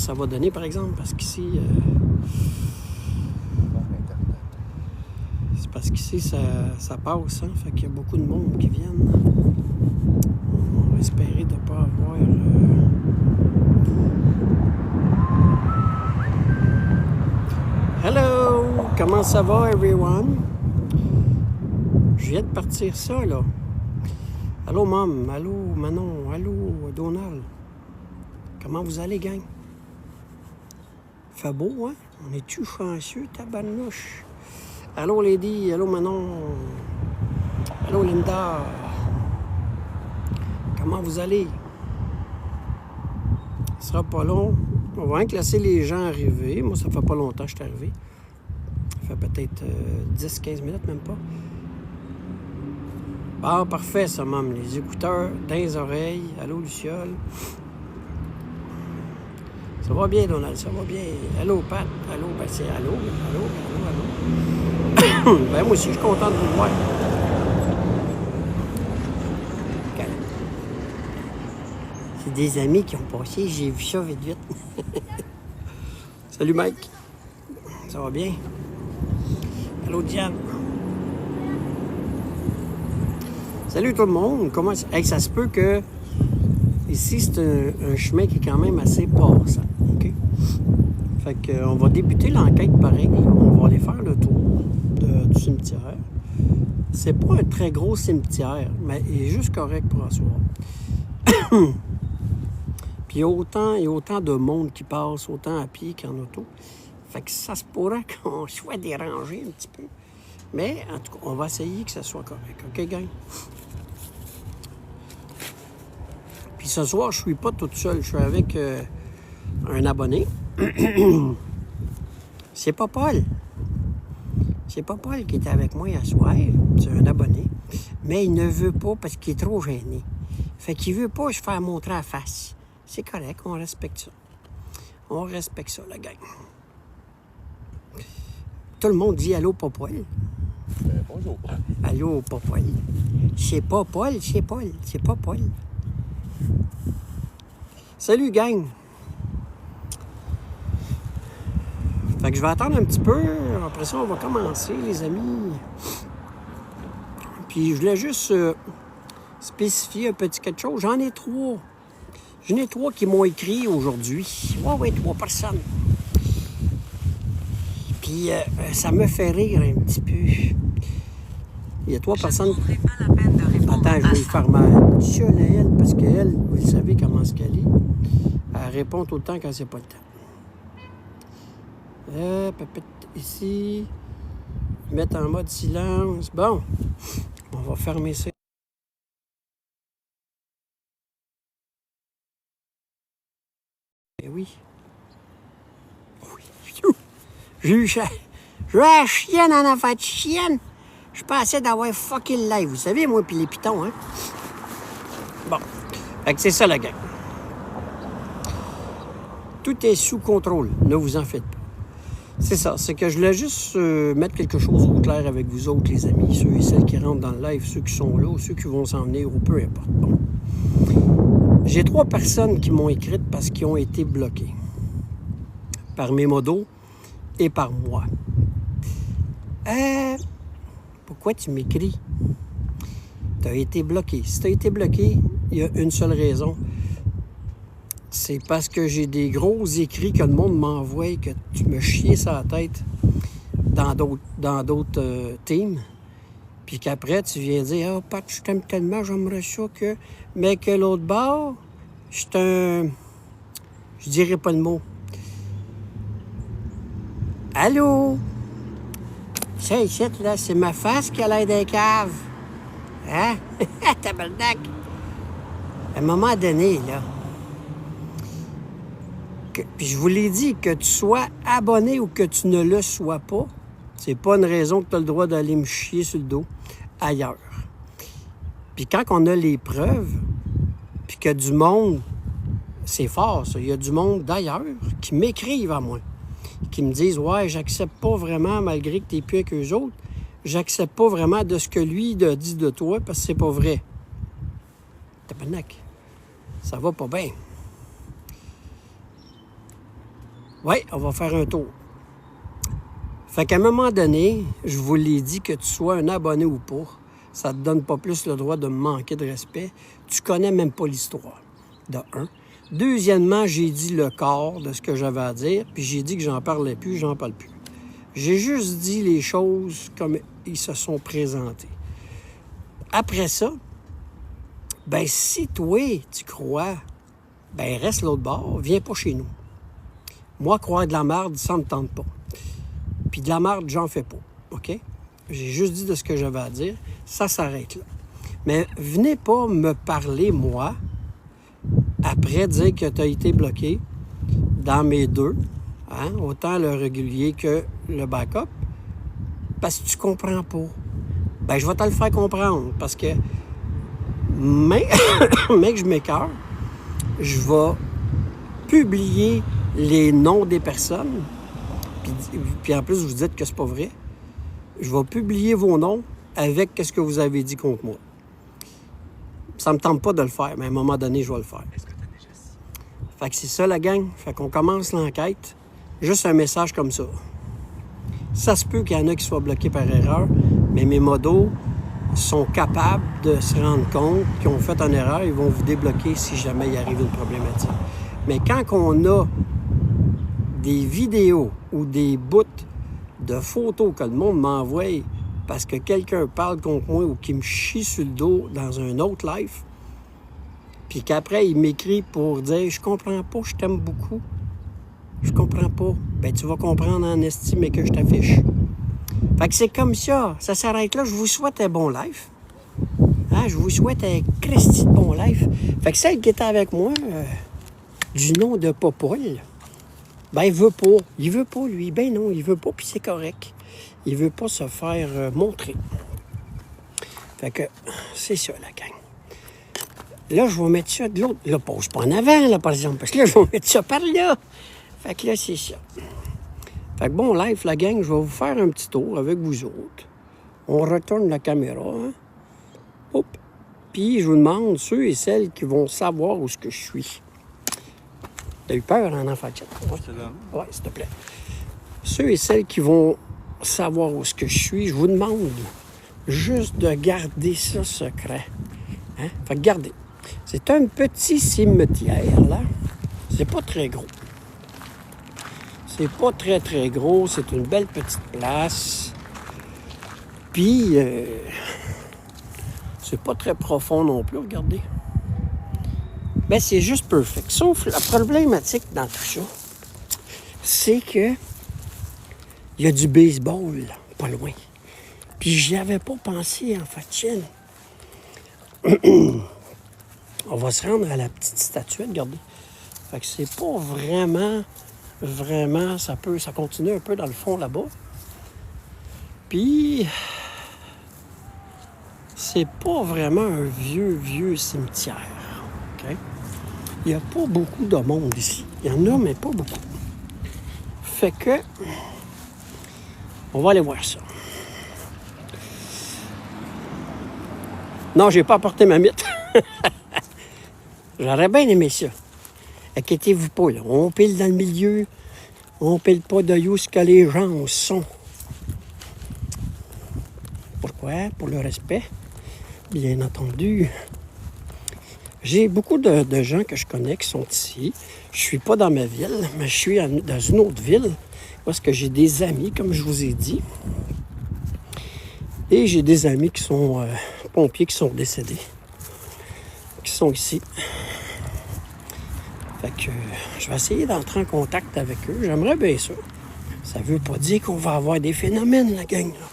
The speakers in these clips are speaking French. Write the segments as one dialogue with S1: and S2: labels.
S1: qu'est-ce que ça va donner, par exemple, parce qu'ici... c'est parce qu'ici, ça passe, hein? Fait qu'il y a beaucoup de monde qui viennent. On va espérer de ne pas avoir... Hello! Comment ça va, everyone? Je viens de partir ça, là. Allô, Mom. Allô, Manon. Allô, Donald. Comment vous allez, gang? Fait beau, hein? On est-tu chanceux, tabarnouche? Allô, Lady. Allô, Manon. Allô, Linda. Comment vous allez? Ce sera pas long. On va rien laisser les gens arriver. Moi, ça fait pas longtemps que je suis arrivé. Ça fait peut-être 10-15 minutes, même pas. Ah, parfait, ça, Mom. Les écouteurs dans les oreilles. Allô, Luciole. Ça va bien, Donald, ça va bien. Allô, Pat. Allô, ben c'est allô. Ben, moi aussi, je suis content de vous voir. Okay. C'est des amis qui ont passé, j'ai vu ça vite. Salut, Mike. Ça va bien? Allô, Diane. Salut tout le monde. Comment hey, ça se peut que ici, c'est un chemin qui est quand même assez passant. OK? Fait qu'on va débuter l'enquête pareil. On va aller faire le tour du cimetière. C'est pas un très gros cimetière, mais il est juste correct pour asseoir. Puis il y a autant de monde qui passe, autant à pied qu'en auto. Fait que ça se pourrait qu'on soit dérangé un petit peu. Mais en tout cas, on va essayer que ça soit correct. OK, gang? Puis ce soir, je suis pas toute seule. Je suis avec un abonné. C'est pas Paul. C'est pas Paul qui est avec moi à soir. C'est un abonné. Mais il ne veut pas parce qu'il est trop gêné. Fait qu'il veut pas se faire montrer à face. C'est correct, on respecte ça. On respecte ça, la gang. Tout le monde dit allô, pas Paul.
S2: Bonjour.
S1: Allô, pas Paul. C'est pas Paul, c'est Paul. C'est pas Paul. Salut, gang. Fait que je vais attendre un petit peu. Après ça, on va commencer, les amis. Puis je voulais juste spécifier un petit quelque chose. J'en ai 3. J'en ai 3 qui m'ont écrit aujourd'hui. Oui, 3 personnes. Puis ça me fait rire un petit peu. Il y a 3 personnes.
S3: Je ne prendrai pas la peine de répondre.
S1: Attends, je vais lui faire mal. Seule à elle, parce qu'elle, vous savez comment est-ce qu'elle est. Elle répond tout le temps quand c'est pas le temps. Ici. Mettre en mode silence. Bon, on va fermer ça. Eh oui. J'ai eu la chienne en affaire de chienne. Je pensais d'avoir fucké le live. Vous savez, moi, puis les pitons, hein. Bon. Fait que c'est ça, la gang. Tout est sous contrôle. Ne vous en faites pas. C'est ça. C'est que je voulais juste mettre quelque chose au clair avec vous autres, les amis. Ceux et celles qui rentrent dans le live, ceux qui sont là, ou ceux qui vont s'en venir, ou peu importe. Bon. J'ai 3 personnes qui m'ont écrite parce qu'ils ont été bloqués. Par mes modos et par moi. Pourquoi tu m'écris? Tu as été bloqué. Si tu as été bloqué, il y a une seule raison. C'est parce que j'ai des gros écrits que le monde m'envoie, que tu me chies sur la tête dans d'autres teams. Puis qu'après, tu viens dire « Ah, Pat, je t'aime tellement, j'aimerais ça que... » Mais que l'autre bord, je suis un... Je dirais pas le mot. Allô? Ça, ici, là, c'est ma face qui a l'air d'un cave. Hein? Tabarnak! À un moment donné, là... Puis je vous l'ai dit, que tu sois abonné ou que tu ne le sois pas, c'est pas une raison que tu as le droit d'aller me chier sur le dos ailleurs. Puis quand on a les preuves, puis qu'il y a du monde, c'est fort ça, il y a du monde d'ailleurs qui m'écrivent à moi, qui me disent « Ouais, j'accepte pas vraiment, malgré que tu n'es plus avec eux autres, j'accepte pas vraiment de ce que lui a dit de toi parce que c'est pas vrai. » Tabarnak, ça va pas bien. Oui, on va faire un tour. Fait qu'à un moment donné, je vous l'ai dit, que tu sois un abonné ou pas, ça ne te donne pas plus le droit de me manquer de respect. Tu connais même pas l'histoire, de un. Deuxièmement, j'ai dit le corps de ce que j'avais à dire, puis j'ai dit que j'en parlais plus, j'en parle plus. J'ai juste dit les choses comme ils se sont présentées. Après ça, ben si toi, tu crois, ben reste l'autre bord, viens pas chez nous. Moi, croire de la merde, ça me tente pas. Puis de la merde, j'en fais pas, OK? J'ai juste dit de ce que j'avais à dire, ça s'arrête là. Mais venez pas me parler, moi, après dire que tu as été bloqué dans mes deux, hein, autant le régulier que le backup, parce que tu comprends pas. Ben, je vais te le faire comprendre, parce que mais que je m'écœure, je vais publier les noms des personnes, puis en plus, vous dites que c'est pas vrai. Je vais publier vos noms avec ce que vous avez dit contre moi. Ça me tente pas de le faire, mais à un moment donné, je vais le faire. Fait que c'est ça, la gang. Fait qu'on commence l'enquête. Juste un message comme ça. Ça se peut qu'il y en a qui soient bloqués par erreur, mais mes modos sont capables de se rendre compte qu'ils ont fait une erreur. Ils vont vous débloquer si jamais il arrive une problématique. Mais quand on a des vidéos ou des bouts de photos que le monde m'envoie parce que quelqu'un parle contre moi ou qui me chie sur le dos dans un autre live, puis qu'après, il m'écrit pour dire « Je comprends pas, je t'aime beaucoup. Je comprends pas. » Ben tu vas comprendre en estime et que je t'affiche. Fait que c'est comme ça. Ça s'arrête là. Je vous souhaite un bon live. Hein? Je vous souhaite un Christy de bon live. Fait que celle qui était avec moi, du nom de Popol, ben il veut pas. Il veut pas, lui. Ben non, il veut pas, puis c'est correct. Il veut pas se faire montrer. Fait que c'est ça, la gang. Là, je vais mettre ça de l'autre. Là, pose pas en avant, là, par exemple, parce que là, je vais mettre ça par là. Fait que là, c'est ça. Fait que bon, live, la gang, je vais vous faire un petit tour avec vous autres. On retourne la caméra, hein. Hop. Puis, je vous demande, ceux et celles qui vont savoir où est-ce que je suis. T'as eu peur, en enfant? Oui, s'il te plaît. Ceux et celles qui vont savoir où est-ce que je suis, je vous demande juste de garder ça secret. Hein? Fait que gardez. C'est un petit cimetière, là. C'est pas très gros. C'est pas très, très gros. C'est une belle petite place. Puis, c'est pas très profond non plus, regardez. Ben, c'est juste perfect. Sauf la problématique dans tout ça, c'est que il y a du baseball, pas loin. Puis, j'y avais pas pensé, en fait, Chine. On va se rendre à la petite statuette, regardez. Fait que c'est pas vraiment, ça continue un peu dans le fond là-bas. Puis, c'est pas vraiment un vieux cimetière, OK? Il n'y a pas beaucoup de monde ici. Il y en a, mais pas beaucoup. Fait que, on va aller voir ça. Non, j'ai pas apporté ma mythe. J'aurais bien aimé ça. Inquiétez-vous pas, là. On pile dans le milieu. On pile pas de où ce que les gens sont. Pourquoi? Pour le respect, bien entendu. J'ai beaucoup de gens que je connais qui sont ici. Je suis pas dans ma ville, mais je suis dans une autre ville parce que j'ai des amis, comme je vous ai dit. Et j'ai des amis qui sont pompiers qui sont décédés, qui sont ici. Fait que je vais essayer d'entrer en contact avec eux. J'aimerais bien ça. Ça veut pas dire qu'on va avoir des phénomènes, la gang, là.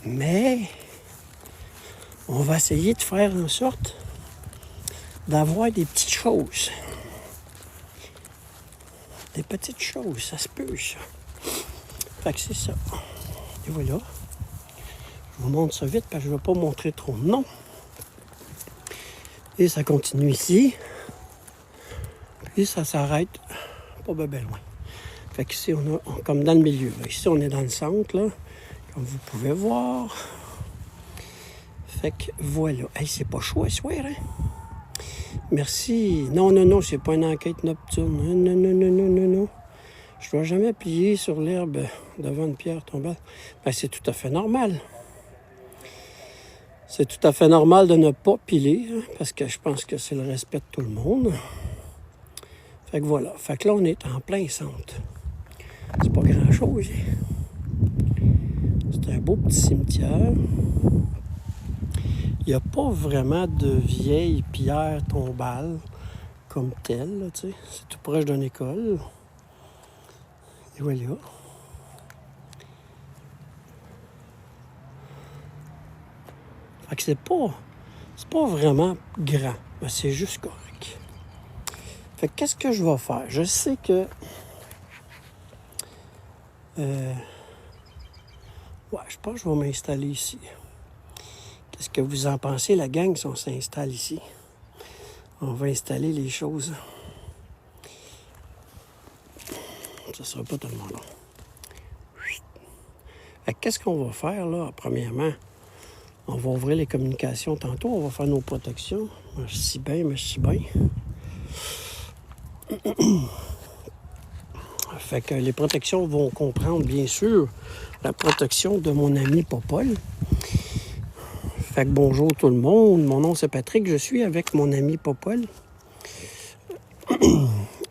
S1: Mais on va essayer de faire en sorte d'avoir des petites choses. Des petites choses, ça se peut, ça. Fait que c'est ça. Et voilà. Je vous montre ça vite parce que je ne veux pas montrer trop de noms. Et ça continue ici. Puis ça s'arrête pas bien loin. Fait qu'ici, on est comme dans le milieu. Là. Ici, on est dans le centre, là, comme vous pouvez voir. Fait que voilà. Hey, c'est pas chaud à soir, hein? Merci. Non, c'est pas une enquête nocturne. Non. Je ne dois jamais plier sur l'herbe devant une pierre tombale. Ben, c'est tout à fait normal. C'est tout à fait normal de ne pas piler, hein, parce que je pense que c'est le respect de tout le monde. Fait que voilà. Fait que là, on est en plein centre. C'est pas grand-chose. C'est un beau petit cimetière. Il n'y a pas vraiment de vieilles pierres tombales comme telles, là, tu sais. C'est tout proche d'une école. Et voilà. Fait que c'est pas vraiment grand, mais c'est juste correct. Fait que qu'est-ce que je vais faire? Je sais que... ouais, je pense que je vais m'installer ici. Qu'est-ce que vous en pensez, la gang, si on s'installe ici? On va installer les choses. Ça ne sera pas tellement long. Fait que qu'est-ce qu'on va faire, là? Premièrement, on va ouvrir les communications tantôt. On va faire nos protections. Merci bien, merci bien. Fait que les protections vont comprendre, bien sûr, la protection de mon ami Popol. Fait que bonjour tout le monde. Mon nom, c'est Patrick. Je suis avec mon ami Popol.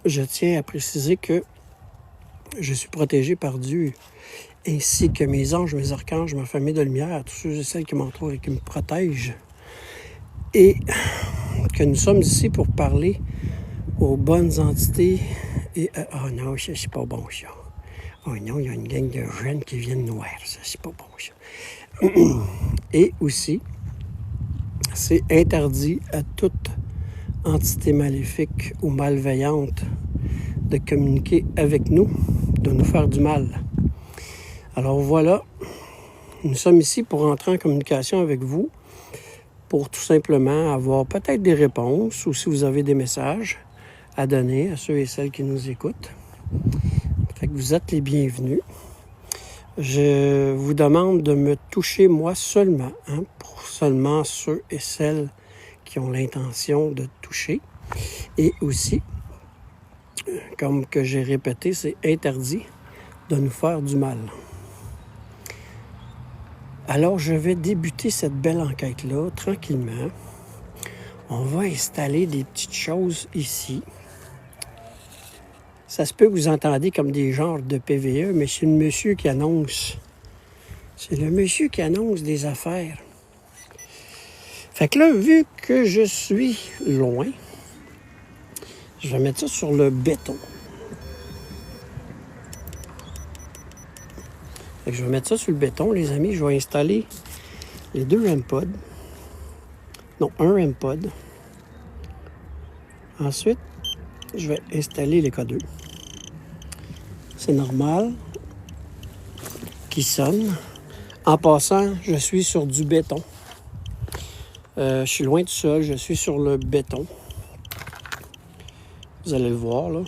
S1: Je tiens à préciser que je suis protégé par Dieu, ainsi que mes anges, mes archanges, ma famille de lumière, tous ceux et celles qui m'entourent et qui me protègent. Et que nous sommes ici pour parler aux bonnes entités. Et oh non, ça c'est pas bon ça. Oh non, il y a une gang de jeunes qui viennent noirs. Ça c'est pas bon ça. Et aussi, c'est interdit à toute entité maléfique ou malveillante de communiquer avec nous, de nous faire du mal. Alors voilà, nous sommes ici pour entrer en communication avec vous, pour tout simplement avoir peut-être des réponses ou si vous avez des messages à donner à ceux et celles qui nous écoutent. Fait que vous êtes les bienvenus. Je vous demande de me toucher moi seulement, hein, pour seulement ceux et celles qui ont l'intention de toucher. Et aussi, comme que j'ai répété, c'est interdit de nous faire du mal. Alors, je vais débuter cette belle enquête-là tranquillement. On va installer des petites choses ici. Ça se peut que vous entendez comme des genres de PVE, mais c'est le monsieur qui annonce. C'est le monsieur qui annonce des affaires. Fait que là, vu que je suis loin, je vais mettre ça sur le béton. Fait que je vais mettre ça sur le béton, les amis. Je vais installer les 2 REM-pods. Non, un REM-pod. Ensuite, je vais installer les K2. C'est normal qu'il sonne. En passant, je suis sur du béton. Je suis loin du sol, je suis sur le béton. Vous allez le voir, là.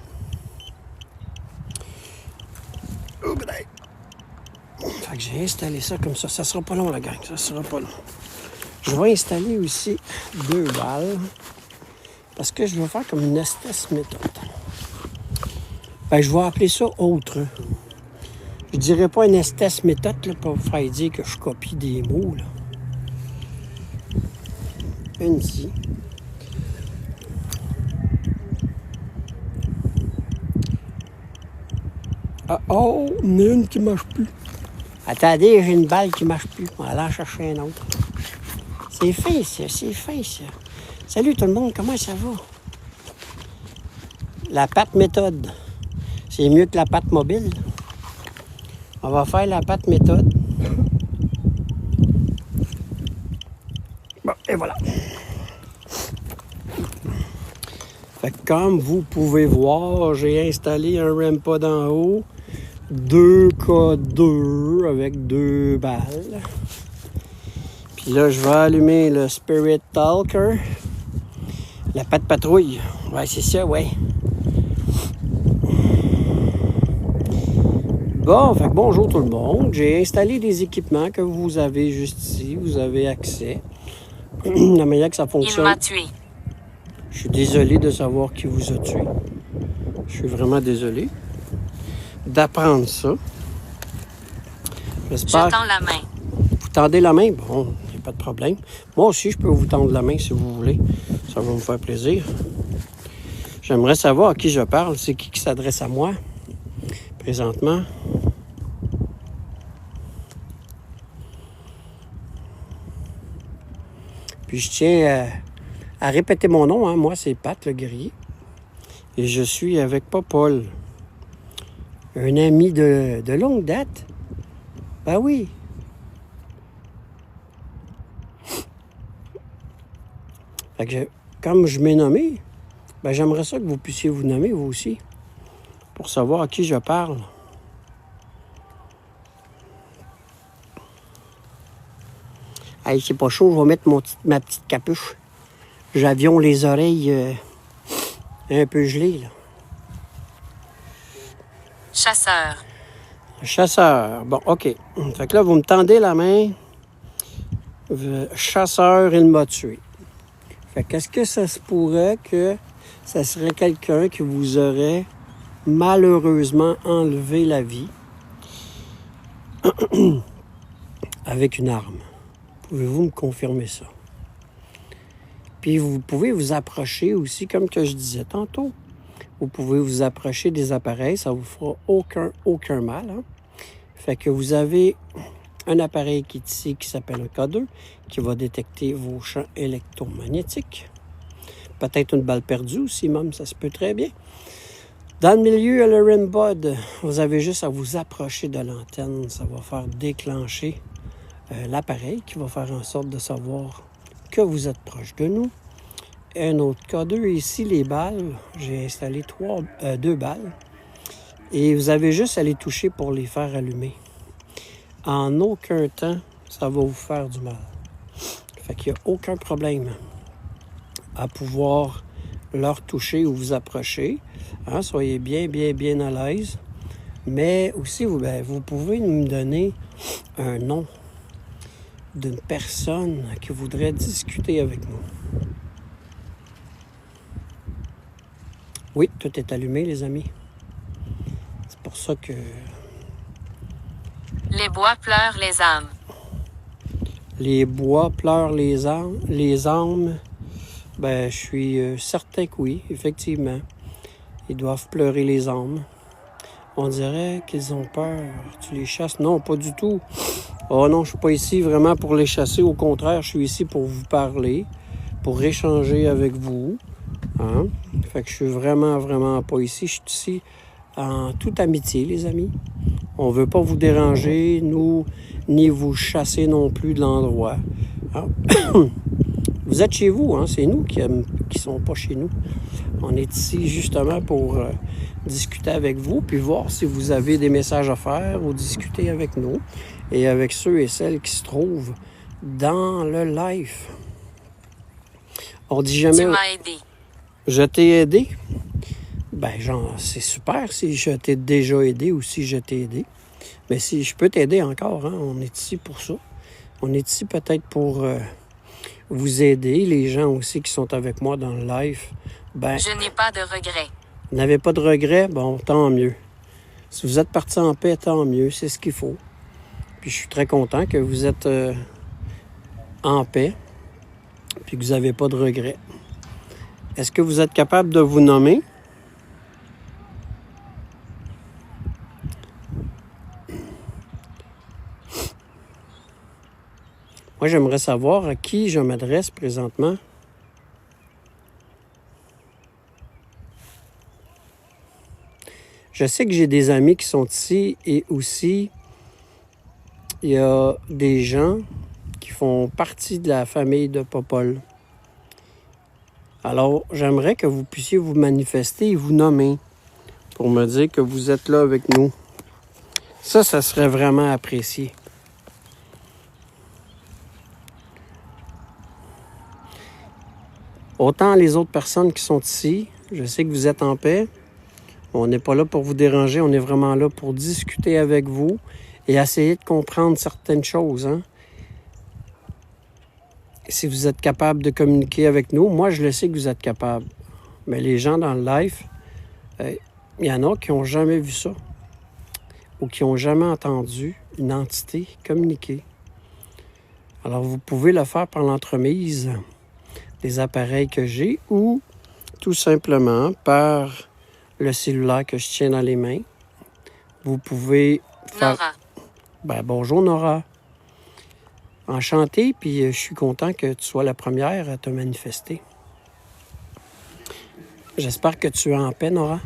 S1: Fait que j'ai installé ça comme ça. Ça sera pas long, la gang. Ça sera pas long. Je vais installer aussi 2 balles. Parce que je vais faire comme une espèce méthode. Ben, je vais appeler ça autre. Je dirais pas une espèce méthode là, pour vous faire dire que je copie des mots. Là. Une ici. Ah, oh, il y en a une qui marche plus. Attendez, j'ai une balle qui marche plus. On va aller en chercher un autre. C'est fin, ça. C'est fin, ça. Salut tout le monde, comment ça va? La patte méthode. C'est mieux que la patte mobile. On va faire la patte méthode. Bon, et voilà. Fait que comme vous pouvez voir, j'ai installé un REM-pod en haut. 2 K2 avec 2 balles. Puis là, je vais allumer le Spirit Talker. La patte patrouille. Ouais, c'est ça, ouais. Bon, fait que bonjour tout le monde. J'ai installé des équipements que vous avez juste ici. Vous avez accès. La manière que ça fonctionne.
S2: Il m'a tué.
S1: Je suis désolé de savoir qui vous a tué. Je suis vraiment désolé. d'apprendre ça.
S2: Je tends la main.
S1: Vous tendez la main? Bon, il n'y a pas de problème. Moi aussi, je peux vous tendre la main si vous voulez. Ça va me faire plaisir. J'aimerais savoir à qui je parle. C'est qui s'adresse à moi présentement. Puis je tiens à répéter mon nom. Hein. Moi, c'est Pat Le Guerrier. Et je suis avec Paul, un ami de longue date. Ben oui. Fait que comme je m'ai nommé, ben j'aimerais ça que vous puissiez vous nommer vous aussi, pour savoir à qui je parle. Hey, c'est pas chaud, je vais mettre ma petite capuche. J'avions les oreilles un peu gelées, là.
S2: Chasseur.
S1: Chasseur. Bon, OK. Fait que là, vous me tendez la main. Chasseur, il m'a tué. Fait qu'est-ce que ça se pourrait que ça serait quelqu'un qui vous aurait malheureusement enlevé la vie avec une arme? Pouvez-vous me confirmer ça? Puis vous pouvez vous approcher aussi, comme que je disais tantôt. Vous pouvez vous approcher des appareils, ça vous fera aucun mal. Hein? Fait que vous avez un appareil qui est ici, qui s'appelle un K2, qui va détecter vos champs électromagnétiques. Peut-être une balle perdue aussi, même, ça se peut très bien. Dans le milieu, le RIM-BUD, vous avez juste à vous approcher de l'antenne. Ça va faire déclencher l'appareil qui va faire en sorte de savoir que vous êtes proche de nous. Un autre K2, ici, les balles. J'ai installé 2 balles. Et vous avez juste à les toucher pour les faire allumer. En aucun temps, ça va vous faire du mal. Fait qu'il n'y a aucun problème à pouvoir leur toucher ou vous approcher. Hein, soyez bien à l'aise. Mais aussi, vous pouvez me donner un nom d'une personne qui voudrait discuter avec nous. Oui, tout est allumé, les amis. C'est pour ça que...
S2: Les bois pleurent les âmes.
S1: Les bois pleurent les âmes. Ben, je suis certain que oui, effectivement. Ils doivent pleurer les âmes. On dirait qu'ils ont peur. Tu les chasses? Non, pas du tout. Oh non, je suis pas ici vraiment pour les chasser. Au contraire, je suis ici pour vous parler, pour échanger avec vous. Hein? Fait que je suis vraiment pas ici. Je suis ici en toute amitié, les amis. On veut pas vous déranger, nous, ni vous chasser non plus de l'endroit. Hein? Vous êtes chez vous, hein? C'est nous qui sont pas chez nous. On est ici justement pour discuter avec vous, puis voir si vous avez des messages à faire ou discuter avec nous et avec ceux et celles qui se trouvent dans le live. On dit jamais...
S2: Tu m'as aidé.
S1: Je t'ai aidé? Ben, genre, c'est super si je t'ai déjà aidé ou si je t'ai aidé. Mais si je peux t'aider encore, hein? On est ici pour ça. On est ici peut-être pour vous aider, les gens aussi qui sont avec moi dans le live. Ben,
S2: je n'ai pas de regrets.
S1: Vous n'avez pas de regrets? Bon, tant mieux. Si vous êtes partis en paix, tant mieux, c'est ce qu'il faut. Puis je suis très content que vous êtes en paix, puis que vous n'avez pas de regrets. Est-ce que vous êtes capable de vous nommer? Moi, j'aimerais savoir à qui je m'adresse présentement. Je sais que j'ai des amis qui sont ici et aussi, il y a des gens qui font partie de la famille de Paul. Alors, j'aimerais que vous puissiez vous manifester et vous nommer pour me dire que vous êtes là avec nous. Ça serait vraiment apprécié. Autant les autres personnes qui sont ici, je sais que vous êtes en paix. On n'est pas là pour vous déranger, on est vraiment là pour discuter avec vous et essayer de comprendre certaines choses. Hein? Si vous êtes capable de communiquer avec nous, moi je le sais que vous êtes capable. Mais les gens dans le live, il y en a qui n'ont jamais vu ça. ou qui n'ont jamais entendu une entité communiquer. Alors, vous pouvez le faire par l'entremise des appareils que j'ai ou tout simplement par le cellulaire que je tiens dans les mains. Vous pouvez faire...
S2: Nora.
S1: Ben, bonjour Nora. Enchanté, puis je suis content que tu sois la première à te manifester. J'espère que tu es en paix, Nora.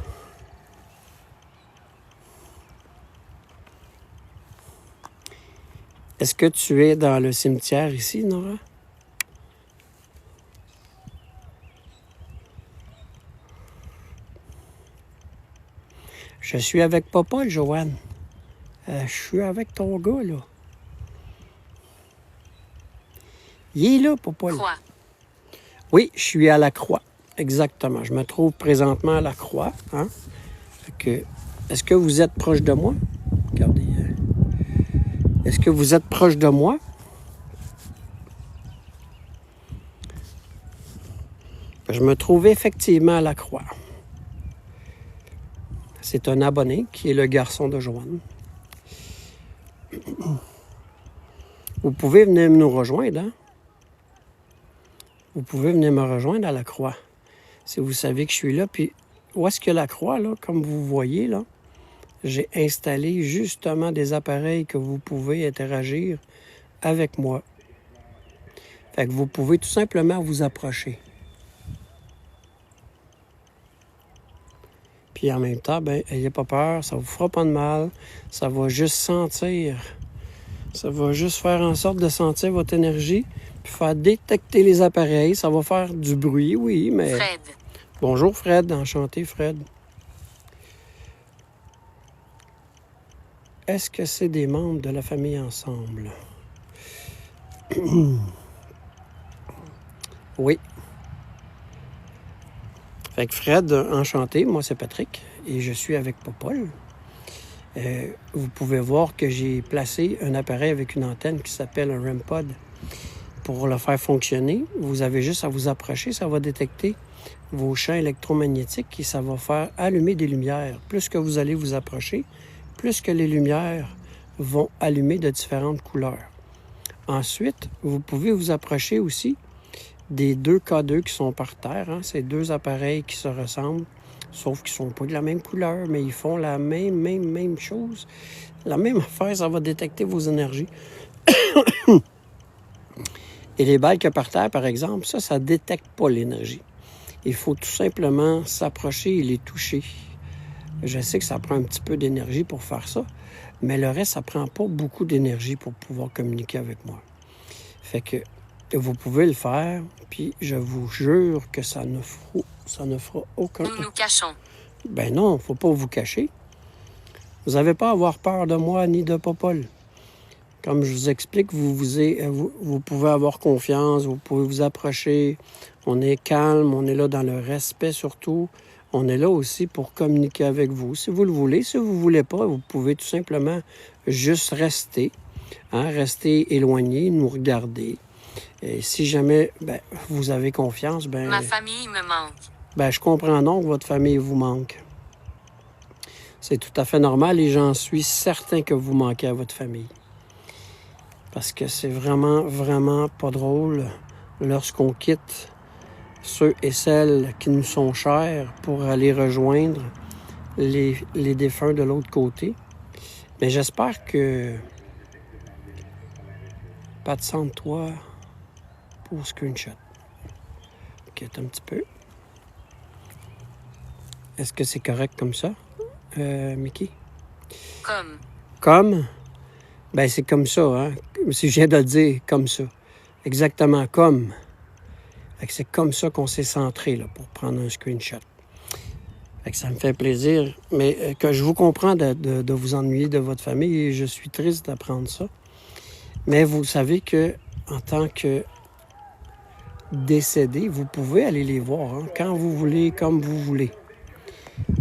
S1: Est-ce que tu es dans le cimetière ici, Nora? Je suis avec Papa, Joanne. Je suis avec ton gars, là. Il est là, Papa.
S2: Croix.
S1: Oui, je suis à la Croix. Exactement. Je me trouve présentement à la Croix. Hein? Fait que, est-ce que vous êtes proche de moi? Regardez. Est-ce que vous êtes proche de moi? Je me trouve effectivement à la Croix. C'est un abonné qui est le garçon de Joanne. Vous pouvez venir nous rejoindre, hein? Vous pouvez venir me rejoindre à la Croix. Si vous savez que je suis là, puis où est-ce que la Croix, là, comme vous voyez, là, j'ai installé justement des appareils que vous pouvez interagir avec moi. Fait que vous pouvez tout simplement vous approcher. Puis en même temps, ben, ayez pas peur, ça vous fera pas de mal. Ça va juste sentir. Ça va juste faire en sorte de sentir votre énergie, puis faire détecter les appareils. Ça va faire du bruit, oui, mais...
S2: Fred.
S1: Bonjour Fred, enchanté Fred. Est-ce que c'est des membres de la famille ensemble? Oui. Fait que Fred, enchanté, moi c'est Patrick et je suis avec Popol. Vous pouvez voir que j'ai placé un appareil avec une antenne qui s'appelle un REM pod. Pour le faire fonctionner, vous avez juste à vous approcher, ça va détecter vos champs électromagnétiques et ça va faire allumer des lumières. Plus que vous allez vous approcher, plus que les lumières vont allumer de différentes couleurs. Ensuite, vous pouvez vous approcher aussi des deux K2 qui sont par terre. Hein. C'est deux appareils qui se ressemblent, sauf qu'ils ne sont pas de la même couleur, mais ils font la même chose. La même affaire, ça va détecter vos énergies. Et les balles que par terre, par exemple, ça ne détecte pas l'énergie. Il faut tout simplement s'approcher et les toucher. Je sais que ça prend un petit peu d'énergie pour faire ça, mais le reste, ça ne prend pas beaucoup d'énergie pour pouvoir communiquer avec moi. Fait que vous pouvez le faire, puis je vous jure que ça ne fera aucun...
S2: Nous nous cachons.
S1: Ben non, il ne faut pas vous cacher. Vous n'avez pas à avoir peur de moi ni de Popol. Comme je vous explique, vous pouvez avoir confiance, vous pouvez vous approcher. On est calme, on est là dans le respect surtout. On est là aussi pour communiquer avec vous. Si vous le voulez, si vous ne voulez pas, vous pouvez tout simplement juste rester. Hein, rester éloigné, nous regarder. Et si jamais vous avez confiance,
S2: Ma famille me manque.
S1: Je comprends donc que votre famille vous manque. C'est tout à fait normal et j'en suis certain que vous manquez à votre famille. Parce que c'est vraiment, vraiment pas drôle lorsqu'on quitte ceux et celles qui nous sont chers pour aller rejoindre les défunts de l'autre côté. Mais j'espère que... Pas de sang de toi pour screenshot. OK, un petit peu. Est-ce que c'est correct comme ça, Mickey? Comme? Ben, c'est comme ça, hein? Si je viens de le dire, comme ça. Exactement, comme. Fait que c'est comme ça qu'on s'est centré, là, pour prendre un screenshot. Fait que ça me fait plaisir. Mais que je vous comprends de vous ennuyer de votre famille et je suis triste d'apprendre ça. Mais vous savez que en tant que décédé, vous pouvez aller les voir, hein, quand vous voulez, comme vous voulez.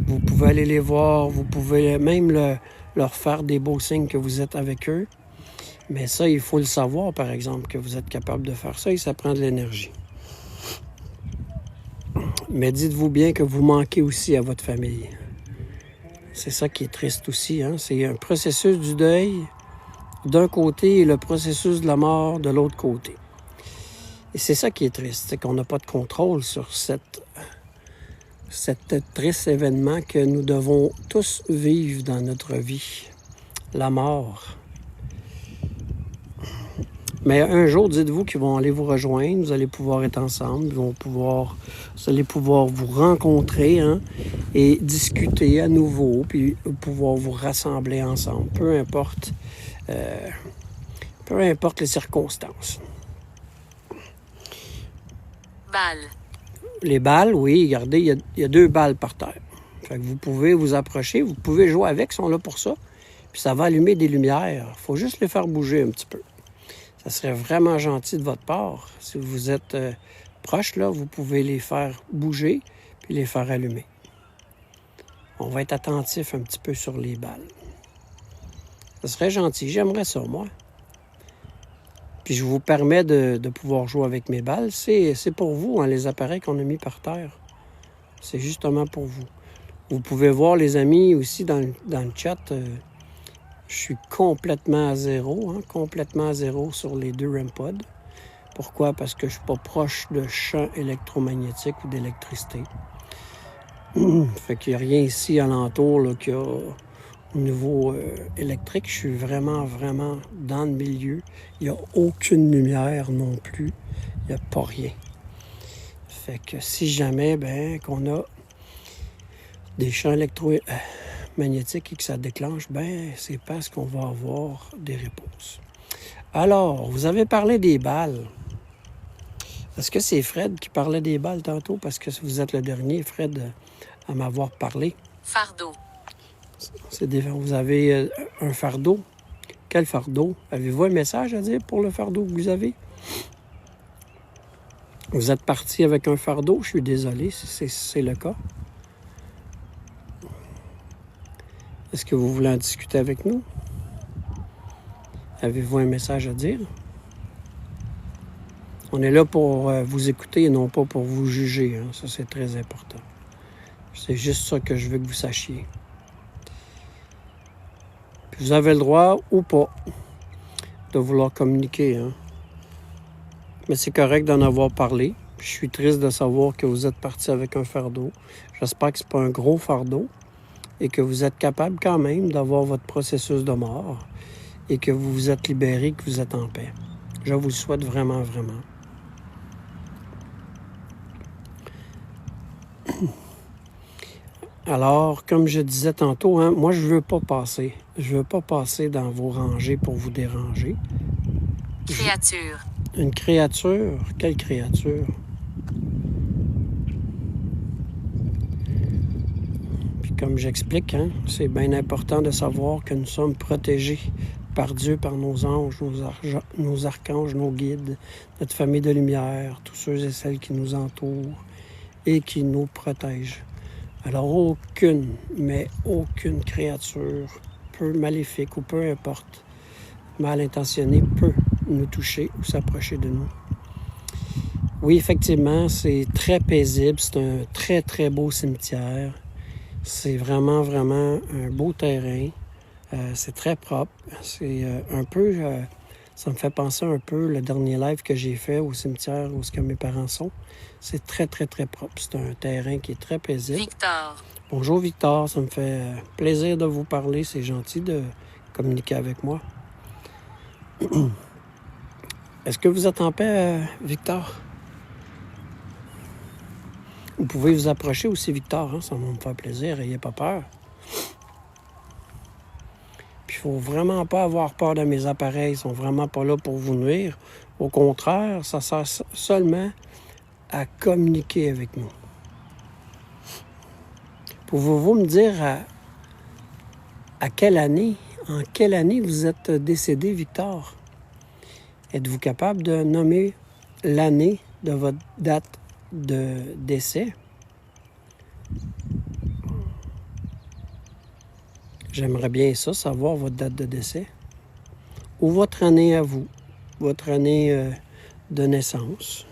S1: Vous pouvez aller les voir, vous pouvez même leur faire des beaux signes que vous êtes avec eux. Mais ça, il faut le savoir, par exemple, que vous êtes capable de faire ça et ça prend de l'énergie. Mais dites-vous bien que vous manquez aussi à votre famille. C'est ça qui est triste aussi, hein? C'est un processus du deuil d'un côté et le processus de la mort de l'autre côté. Et c'est ça qui est triste, c'est qu'on n'a pas de contrôle sur cet triste événement que nous devons tous vivre dans notre vie, la mort. Mais un jour, dites-vous qu'ils vont aller vous rejoindre, vous allez pouvoir être ensemble, vous allez pouvoir vous rencontrer, hein, et discuter à nouveau, puis pouvoir vous rassembler ensemble, peu importe les circonstances.
S2: Balles.
S1: Les balles, oui, regardez, il y a 2 balles par terre. Fait que vous pouvez vous approcher, vous pouvez jouer avec, ils sont là pour ça. Puis ça va allumer des lumières. Il faut juste les faire bouger un petit peu. Ça serait vraiment gentil de votre part. Si vous êtes proche, là, vous pouvez les faire bouger puis les faire allumer. On va être attentif un petit peu sur les balles. Ça serait gentil. J'aimerais ça, moi. Puis je vous permets de pouvoir jouer avec mes balles. C'est pour vous, hein, les appareils qu'on a mis par terre. C'est justement pour vous. Vous pouvez voir, les amis, aussi dans le chat, je suis complètement à zéro, hein, complètement à zéro sur les 2 REM-pods. Pourquoi? Parce que je ne suis pas proche de champs électromagnétiques ou d'électricité. Fait qu'il n'y a rien ici alentour là, qui a au niveau électrique. Je suis vraiment, vraiment dans le milieu. Il n'y a aucune lumière non plus. Il n'y a pas rien. Fait que si jamais, qu'on a des champs électromagnétiques et que ça déclenche, c'est parce qu'on va avoir des réponses. Alors, vous avez parlé des balles. Est-ce que c'est Fred qui parlait des balles tantôt? Parce que vous êtes le dernier, Fred, à m'avoir parlé.
S2: Fardeau.
S1: Vous avez un fardeau. Quel fardeau? Avez-vous un message à dire pour le fardeau que vous avez? Vous êtes parti avec un fardeau? Je suis désolé si c'est le cas. Est-ce que vous voulez en discuter avec nous? Avez-vous un message à dire? On est là pour vous écouter et non pas pour vous juger. Hein? Ça, c'est très important. C'est juste ça que je veux que vous sachiez. Puis vous avez le droit ou pas de vouloir communiquer. Hein? Mais c'est correct d'en avoir parlé. Puis je suis triste de savoir que vous êtes parti avec un fardeau. J'espère que ce n'est pas un gros fardeau et que vous êtes capable quand même d'avoir votre processus de mort et que vous vous êtes libéré, que vous êtes en paix. Je vous le souhaite vraiment, vraiment. Alors, comme je disais tantôt, hein, moi, je veux pas passer. Je veux pas passer dans vos rangées pour vous déranger.
S2: Créature.
S1: Une créature? Quelle créature? Puis comme j'explique, hein, c'est bien important de savoir que nous sommes protégés par Dieu, par nos anges, nos archanges, nos guides, notre famille de lumière, tous ceux et celles qui nous entourent et qui nous protègent. Alors aucune créature, peu maléfique ou peu importe, mal intentionnée, peut nous toucher ou s'approcher de nous. Oui, effectivement, c'est très paisible, c'est un très, très beau cimetière. C'est vraiment, vraiment un beau terrain. C'est très propre. C'est un peu... ça me fait penser un peu le dernier live que j'ai fait au cimetière où mes parents sont. C'est très, très, très propre. C'est un terrain qui est très paisible.
S2: Victor.
S1: Bonjour Victor, ça me fait plaisir de vous parler. C'est gentil de communiquer avec moi. Est-ce que vous êtes en paix, Victor? Vous pouvez vous approcher aussi, Victor. Hein? Ça va me faire plaisir. N'ayez pas peur. Puis il ne faut vraiment pas avoir peur de mes appareils. Ils ne sont vraiment pas là pour vous nuire. Au contraire, ça sert seulement à communiquer avec nous. Pouvez-vous me dire en quelle année vous êtes décédé, Victor? Êtes-vous capable de nommer l'année de votre date de décès? J'aimerais bien ça, savoir votre date de décès. Ou votre année à vous, votre année de naissance.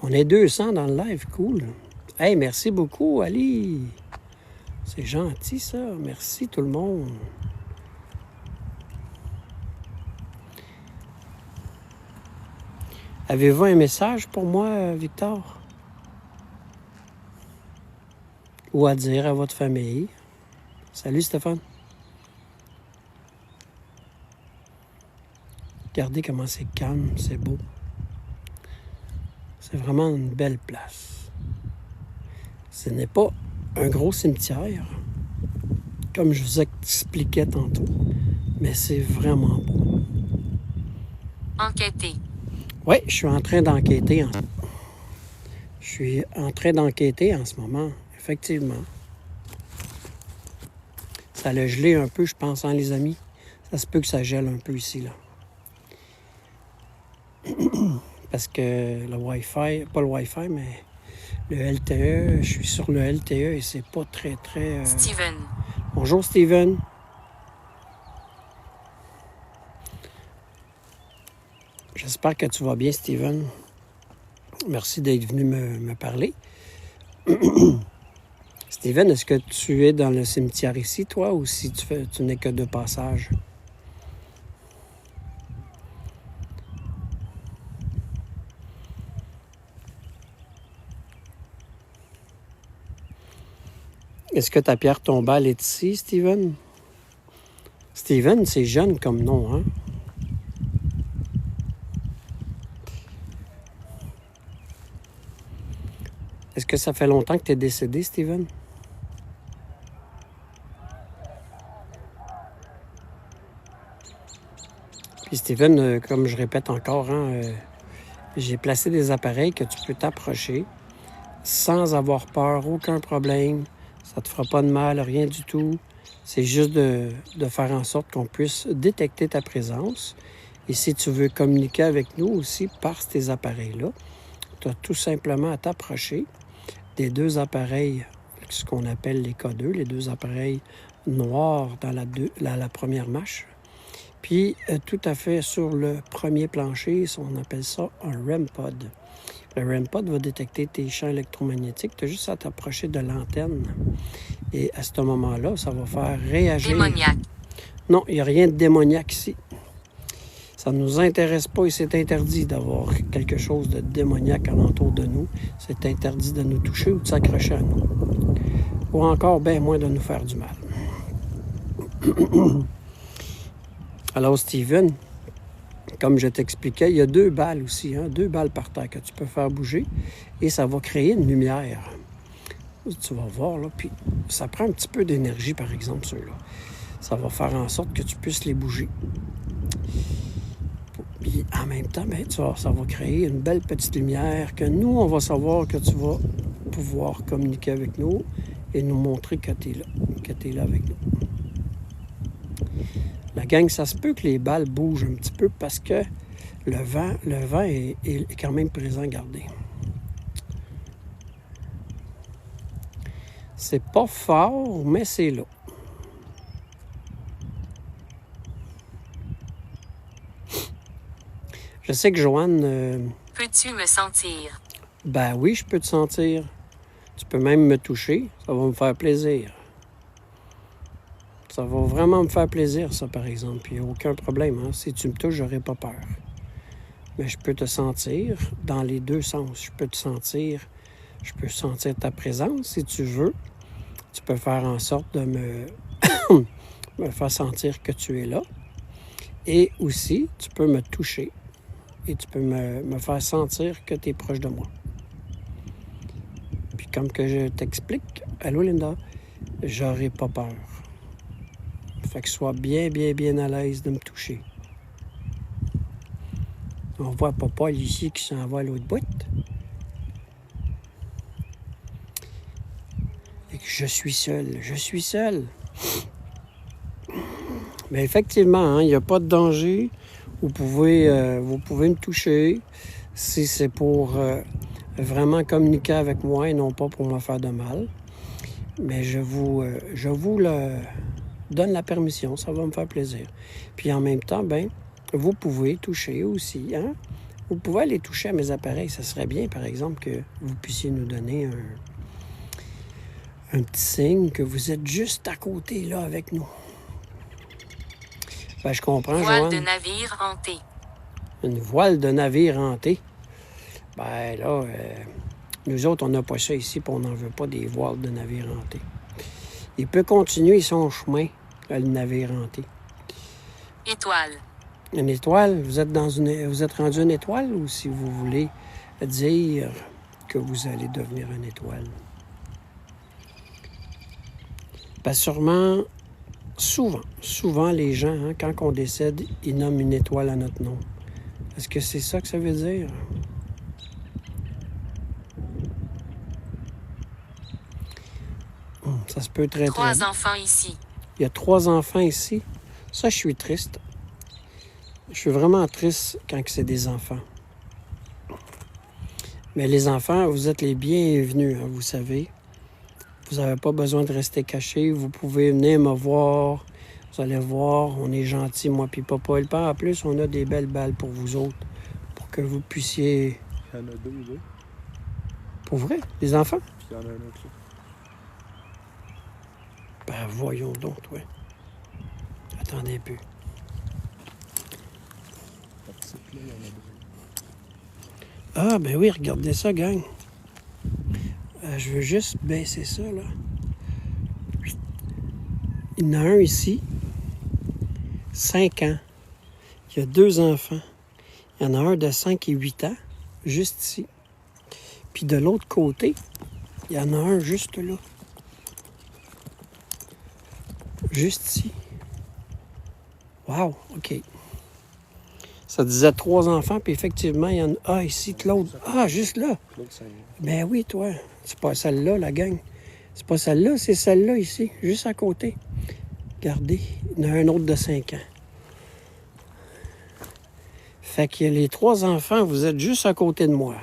S1: On est 200 dans le live, cool. Hey, merci beaucoup, Ali. C'est gentil, ça. Merci, tout le monde. Avez-vous un message pour moi, Victor? Ou à dire à votre famille? Salut, Stéphane. Regardez comment c'est calme, c'est beau. C'est vraiment une belle place. Ce n'est pas un gros cimetière, comme je vous expliquais tantôt, mais c'est vraiment beau.
S2: Enquêter.
S1: Oui, je suis en train d'enquêter. Je suis en train d'enquêter en ce moment, effectivement. Ça a gelé un peu, je pense, hein, les amis? Ça se peut que ça gèle un peu ici, là. Parce que le Wi-Fi, pas le Wi-Fi, mais le LTE, je suis sur le LTE et c'est pas très...
S2: Steven.
S1: Bonjour, Steven. J'espère que tu vas bien, Steven. Merci d'être venu me parler. Steven, est-ce que tu es dans le cimetière ici, toi, ou si tu n'es que de passage? Est-ce que ta pierre tombale est ici, Steven? Steven, c'est jeune comme nom, hein? Est-ce que ça fait longtemps que tu es décédé, Steven? Puis Steven, comme je répète encore, hein, j'ai placé des appareils que tu peux t'approcher sans avoir peur, aucun problème. Ça te fera pas de mal, rien du tout. C'est juste de faire en sorte qu'on puisse détecter ta présence. Et si tu veux communiquer avec nous aussi par ces appareils-là, tu as tout simplement à t'approcher des deux appareils, ce qu'on appelle les K2, les deux appareils noirs dans la première mâche. Puis, tout à fait sur le premier plancher, on appelle ça un REM pod. Le REM pod va détecter tes champs électromagnétiques. Tu as juste à t'approcher de l'antenne. Et à ce moment-là, ça va faire réagir.
S2: Démoniaque.
S1: Non, il n'y a rien de démoniaque ici. Ça ne nous intéresse pas et c'est interdit d'avoir quelque chose de démoniaque alentour de nous. C'est interdit de nous toucher ou de s'accrocher à nous. Ou encore, bien moins de nous faire du mal. Alors, Steven, comme je t'expliquais, il y a 2 balles aussi, hein, 2 balles par terre que tu peux faire bouger et ça va créer une lumière. Tu vas voir, là, puis ça prend un petit peu d'énergie, par exemple, ceux-là. Ça va faire en sorte que tu puisses les bouger. Puis en même temps, bien, tu vois, ça va créer une belle petite lumière que nous, on va savoir que tu vas pouvoir communiquer avec nous et nous montrer que tu es là avec nous. La gang, ça se peut que les balles bougent un petit peu parce que le vent est quand même présent, regardez. C'est pas fort, mais c'est là. Je sais que Joanne...
S2: Peux-tu me sentir?
S1: Ben oui, je peux te sentir. Tu peux même me toucher. Ça va me faire plaisir. Ça va vraiment me faire plaisir, ça, par exemple. Il n'y a aucun problème. Hein? Si tu me touches, j'aurai pas peur. Mais je peux te sentir dans les deux sens. Je peux sentir ta présence, si tu veux. Tu peux faire en sorte de me faire sentir que tu es là. Et aussi, tu peux me toucher. Et tu peux me faire sentir que tu es proche de moi. Puis comme que je t'explique, allô Linda, j'aurai pas peur. Fait que sois bien à l'aise de me toucher. On voit papa ici qui s'en va à l'autre bout. Et que je suis seul. Mais effectivement, il n'y a pas de danger. Vous pouvez me toucher si c'est pour vraiment communiquer avec moi et non pas pour me faire de mal. Mais je vous donne la permission, ça va me faire plaisir. Puis en même temps, ben, vous pouvez toucher aussi, hein? Vous pouvez aller toucher à mes appareils. Ça serait bien, par exemple, que vous puissiez nous donner un petit signe que vous êtes juste à côté, là, avec nous. Ben, je comprends,
S2: Voile de
S1: Joanne.
S2: navire hanté.
S1: Une voile de navire hanté. Ben là, nous autres, on n'a pas ça ici, puis on n'en veut pas des voiles de navire hanté. Il peut continuer son chemin, le navire hanté.
S2: Étoile.
S1: Une étoile, vous êtes rendu une étoile ou si vous voulez dire que vous allez devenir une étoile? Ben sûrement, souvent les gens, hein, quand on décède, ils nomment une étoile à notre nom. Est-ce que c'est ça que ça veut dire? Ça se peut très, très bien.
S2: 3 enfants ici.
S1: Il y a 3 enfants ici. Ça, je suis triste. Je suis vraiment triste quand c'est des enfants. Mais les enfants, vous êtes les bienvenus, hein, vous savez. Vous n'avez pas besoin de rester cachés. Vous pouvez venir me voir. Vous allez voir, on est gentils, moi puis papa. Et en plus, on a des belles balles pour vous autres, pour que vous puissiez...
S3: Il y en a 2 là.
S1: Pour vrai, les enfants?
S3: Puis il y en a un autre là.
S1: Ben, voyons donc, toi. Attendez un peu.
S3: La petite là, il y en a 2.
S1: Ah, ben oui, regardez ça, gang. Je veux juste baisser ça, là. Il y en a un ici, 5 ans. Il y a 2 enfants. Il y en a un de 5 et 8 ans, juste ici. Puis de l'autre côté, il y en a un juste là. Juste ici. Wow, OK. Ça disait 3 enfants, puis effectivement, il y en a... Ah, ici, Claude. Ah, juste là.
S3: L'autre, c'est
S1: Ben oui, toi. C'est pas celle-là, la gang. C'est pas celle-là, c'est celle-là ici, juste à côté. Regardez, il y en a un autre de 5 ans. Fait que les 3 enfants, vous êtes juste à côté de moi.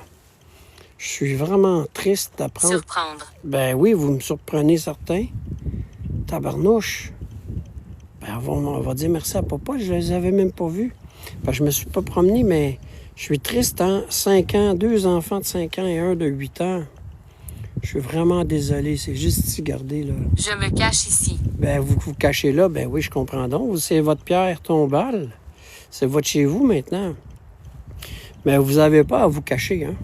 S1: Je suis vraiment triste d'apprendre...
S2: Surprendre.
S1: Ben oui, vous me surprenez certains. Tabarnouche. Ben on va dire merci à papa, je les avais même pas vus. Ben, je me suis pas promené, mais je suis triste, hein? 5 ans, 2 enfants de 5 ans et un de 8 ans. Je suis vraiment désolé, c'est juste ici, regardez, là.
S2: Je me cache ici.
S1: Ben, vous vous cachez là, ben oui, je comprends donc. C'est votre pierre tombale. C'est votre chez vous maintenant. Mais vous n'avez pas à vous cacher, hein?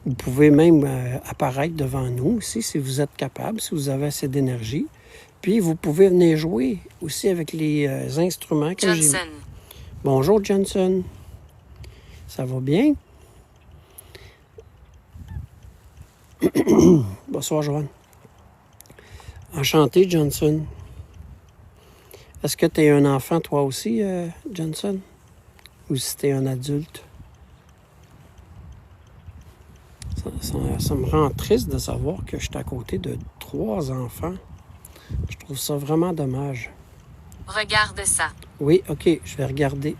S1: Vous pouvez même apparaître devant nous aussi, si vous êtes capable, si vous avez assez d'énergie. Puis, vous pouvez venir jouer aussi avec les instruments que j'ai.
S2: Johnson.
S1: Bonjour, Johnson. Ça va bien? Bonsoir, Joanne. Enchanté, Johnson. Est-ce que tu es un enfant, toi aussi, Johnson? Ou si tu es un adulte? Ça me rend triste de savoir que je suis à côté de 3 enfants. Je trouve ça vraiment dommage.
S2: Regarde ça.
S1: Oui, OK, je vais regarder.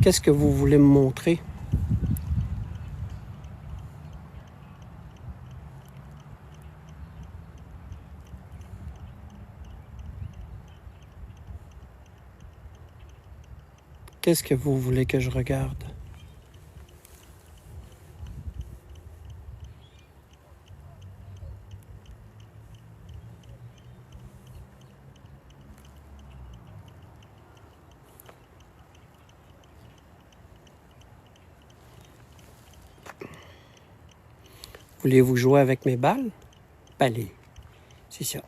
S1: Qu'est-ce que vous voulez me montrer? Qu'est-ce que vous voulez que je regarde? Voulez-vous jouer avec mes balles? Allez, c'est ça.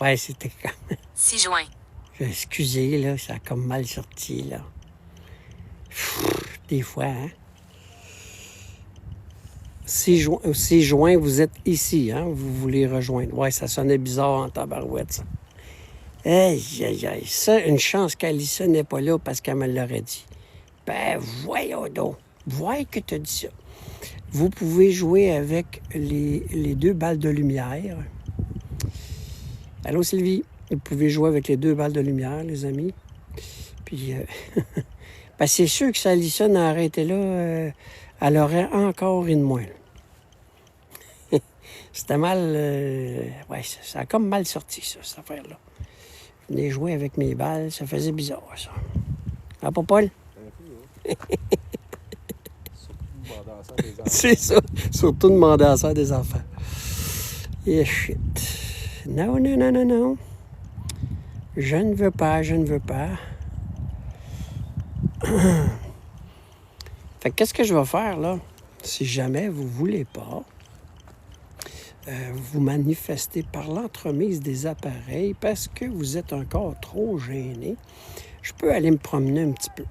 S1: Ouais, c'était quand même...
S2: 6 juin.
S1: Excusez, là, ça a comme mal sorti, là. Des fois, hein? 6 juin, vous êtes ici, hein? Vous voulez rejoindre. Ouais, ça sonnait bizarre en tabarouette, ça. Aïe, aïe, aïe. Ça, une chance qu'Alissa n'est pas là parce qu'elle me l'aurait dit. Ben, voyons donc. Voyez que tu as dit ça. Vous pouvez jouer avec les 2 balles de lumière. Allô, Sylvie? Vous pouvez jouer avec les 2 balles de lumière, les amis. Puis, ben, c'est sûr que si Alissa n'a arrêté là, elle aurait encore une de moins. C'était mal... ouais, ça a comme mal sorti, ça, cette affaire-là. Je venais jouer avec mes balles, ça faisait bizarre, ça. Ah, pas Paul?
S3: Un peu, hein. Surtout demander ça à des enfants.
S1: C'est ça. Surtout demander ça à des enfants. Et shit. Non, non, non, non, non. Je ne veux pas, je ne veux pas. Fait que qu'est-ce que je vais faire, là? Si jamais vous ne voulez pas vous manifester par l'entremise des appareils parce que vous êtes encore trop gêné, je peux aller me promener un petit peu.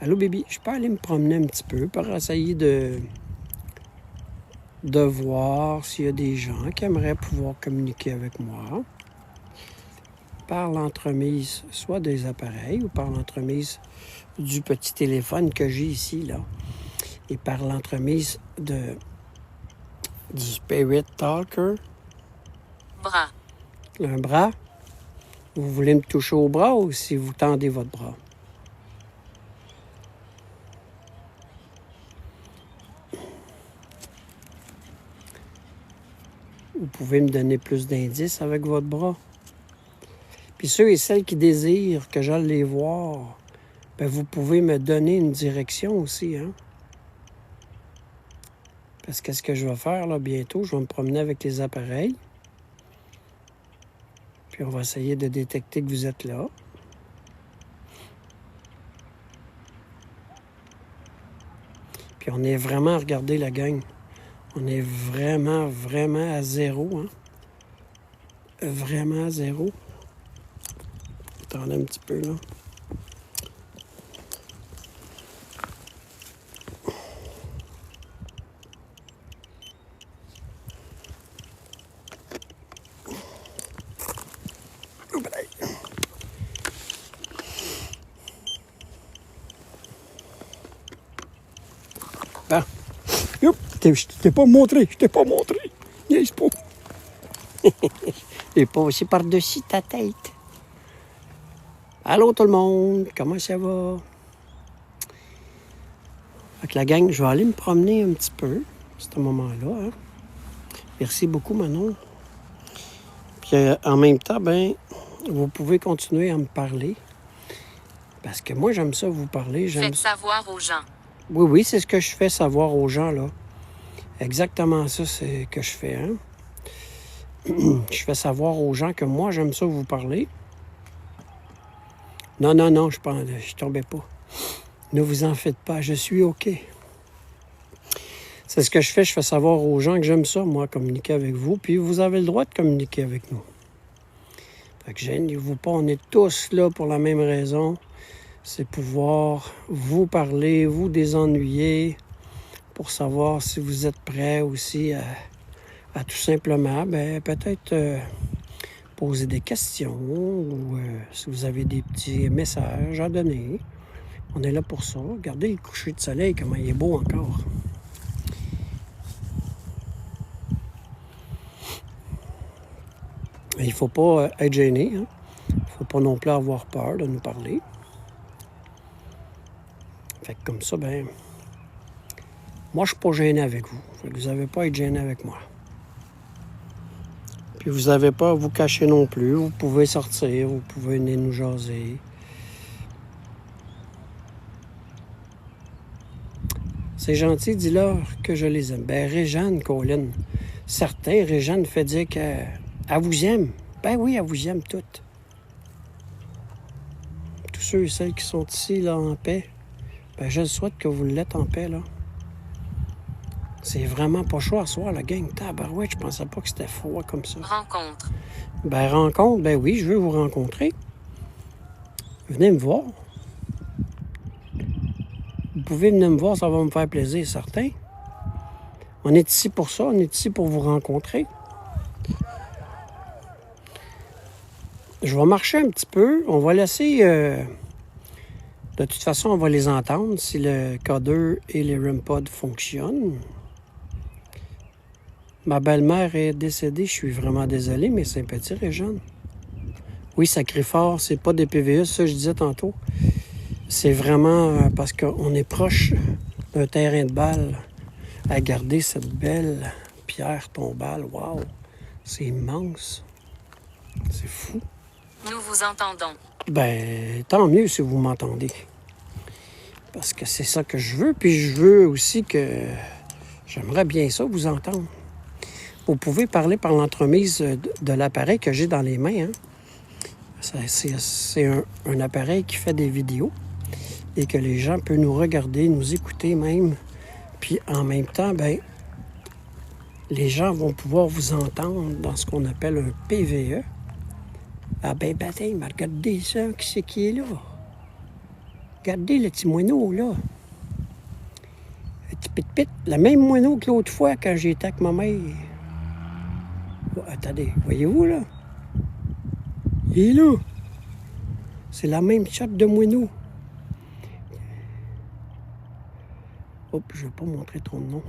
S1: Allô, bébé, je peux aller me promener un petit peu pour essayer de voir s'il y a des gens qui aimeraient pouvoir communiquer avec moi par l'entremise soit des appareils ou par l'entremise du petit téléphone que j'ai ici, là, et par l'entremise du Spirit Talker.
S2: Bras.
S1: Un bras. Vous voulez me toucher au bras ou si vous tendez votre bras? Vous pouvez me donner plus d'indices avec votre bras. Puis ceux et celles qui désirent que j'aille les voir, bien, vous pouvez me donner une direction aussi, hein? Parce que ce que je vais faire, là, bientôt, je vais me promener avec les appareils. Puis on va essayer de détecter que vous êtes là. Puis on est vraiment, regardez la gang, on est vraiment, vraiment à zéro, hein? Vraiment à zéro. Attendez un petit peu, là. Bon. Youp, je t'ai pas montré, Niaise pas. Et pas aussi par-dessus ta tête. Allô tout le monde, comment ça va? Avec la gang, je vais aller me promener un petit peu à ce moment-là. Hein? Merci beaucoup, Manon. Puis en même temps, ben, vous pouvez continuer à me parler. Parce que moi, j'aime ça vous parler.
S2: Faites savoir aux gens.
S1: Oui, oui, c'est ce que je fais savoir aux gens, là. Exactement ça, c'est que je fais, hein? Je fais savoir aux gens que moi, j'aime ça vous parler. Non, non, non, je tombais pas. Ne vous en faites pas, je suis OK. C'est ce que je fais savoir aux gens que j'aime ça, moi, communiquer avec vous, puis vous avez le droit de communiquer avec nous. Fait que gênez-vous pas, on est tous là pour la même raison. C'est pouvoir vous parler, vous désennuyer, pour savoir si vous êtes prêts aussi à tout simplement, ben, peut-être poser des questions ou si vous avez des petits messages à donner. On est là pour ça. Regardez le coucher de soleil, comment il est beau encore. Il ne faut pas être gêné. Hein? Il ne faut pas non plus avoir peur de nous parler. Fait que comme ça, ben, moi, je ne suis pas gêné avec vous. Fait que vous n'avez pas à être gêné avec moi. Puis vous n'avez pas à vous cacher non plus. Vous pouvez sortir, vous pouvez venir nous jaser. C'est gentil, dis-leur que je les aime. Ben, Réjeanne, Colin. Certains, Réjeanne fait dire qu'elle vous aime. Ben oui, elle vous aime toutes. Tous ceux et celles qui sont ici, là, en paix, ben, je le souhaite que vous l'êtes en paix, là. C'est vraiment pas chaud à soir, la gang. Tabarouette, je pensais pas que c'était froid comme ça.
S2: Rencontre.
S1: Ben, rencontre, ben oui, je veux vous rencontrer. Venez me voir. Vous pouvez venir me voir, ça va me faire plaisir, certain. On est ici pour ça, on est ici pour vous rencontrer. Je vais marcher un petit peu. On va laisser... de toute façon, on va les entendre si le K2 et les REM-Pod fonctionnent. Ma belle-mère est décédée, je suis vraiment désolé, mais sympathie, Réjeanne. Oui, ça crie fort, c'est pas des PVE, ça je disais tantôt. C'est vraiment parce qu'on est proche d'un terrain de balle à garder cette belle pierre tombale. Wow! C'est immense. C'est fou.
S2: Nous vous entendons.
S1: Ben, tant mieux si vous m'entendez. Parce que c'est ça que je veux. Puis je veux aussi que... J'aimerais bien ça, vous entendre. Vous pouvez parler par l'entremise de l'appareil que j'ai dans les mains. Hein? C'est un appareil qui fait des vidéos et que les gens peuvent nous regarder, nous écouter même. Puis en même temps, ben, les gens vont pouvoir vous entendre dans ce qu'on appelle un PVE. Ah ben, regardez ça, qui c'est qui est là? Regardez le petit moineau, là. Un petit pit-pit, le même moineau que l'autre fois quand j'étais avec ma mère. Oh, attendez, voyez-vous, là? Il est là. C'est la même chatte de moineau. Hop, je ne vais pas montrer ton nom.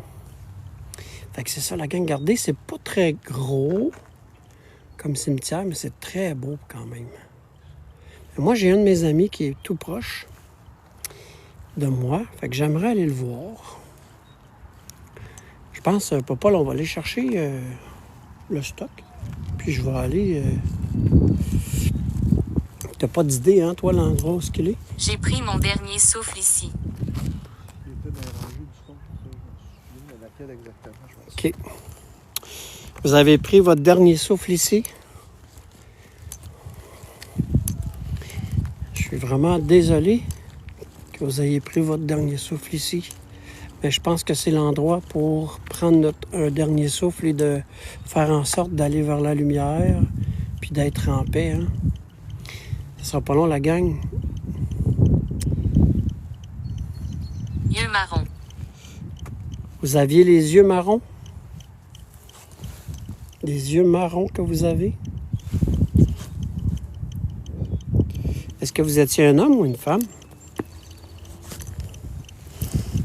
S1: Fait que c'est ça, la gang. Regardez, c'est pas très gros comme cimetière, mais c'est très beau quand même. Moi, j'ai un de mes amis qui est tout proche de moi. Fait que j'aimerais aller le voir. Je pense, papa, là, on va aller chercher le stock. Puis je vais aller... T'as pas d'idée, hein, toi, l'endroit où il est?
S2: J'ai pris mon dernier souffle ici.
S3: Il était dans la rangée du fond, ça, je me souviens, mais laquelle exactement, je vais
S1: OK. Vous avez pris votre dernier souffle ici? Je suis vraiment désolé que vous ayez pris votre dernier souffle ici. Mais je pense que c'est l'endroit pour prendre un dernier souffle et de faire en sorte d'aller vers la lumière puis d'être en paix. Hein? Ça sera pas long, la gang.
S2: Yeux marrons.
S1: Vous aviez les yeux marrons? Les yeux marrons que vous avez? Est-ce que vous étiez un homme ou une femme?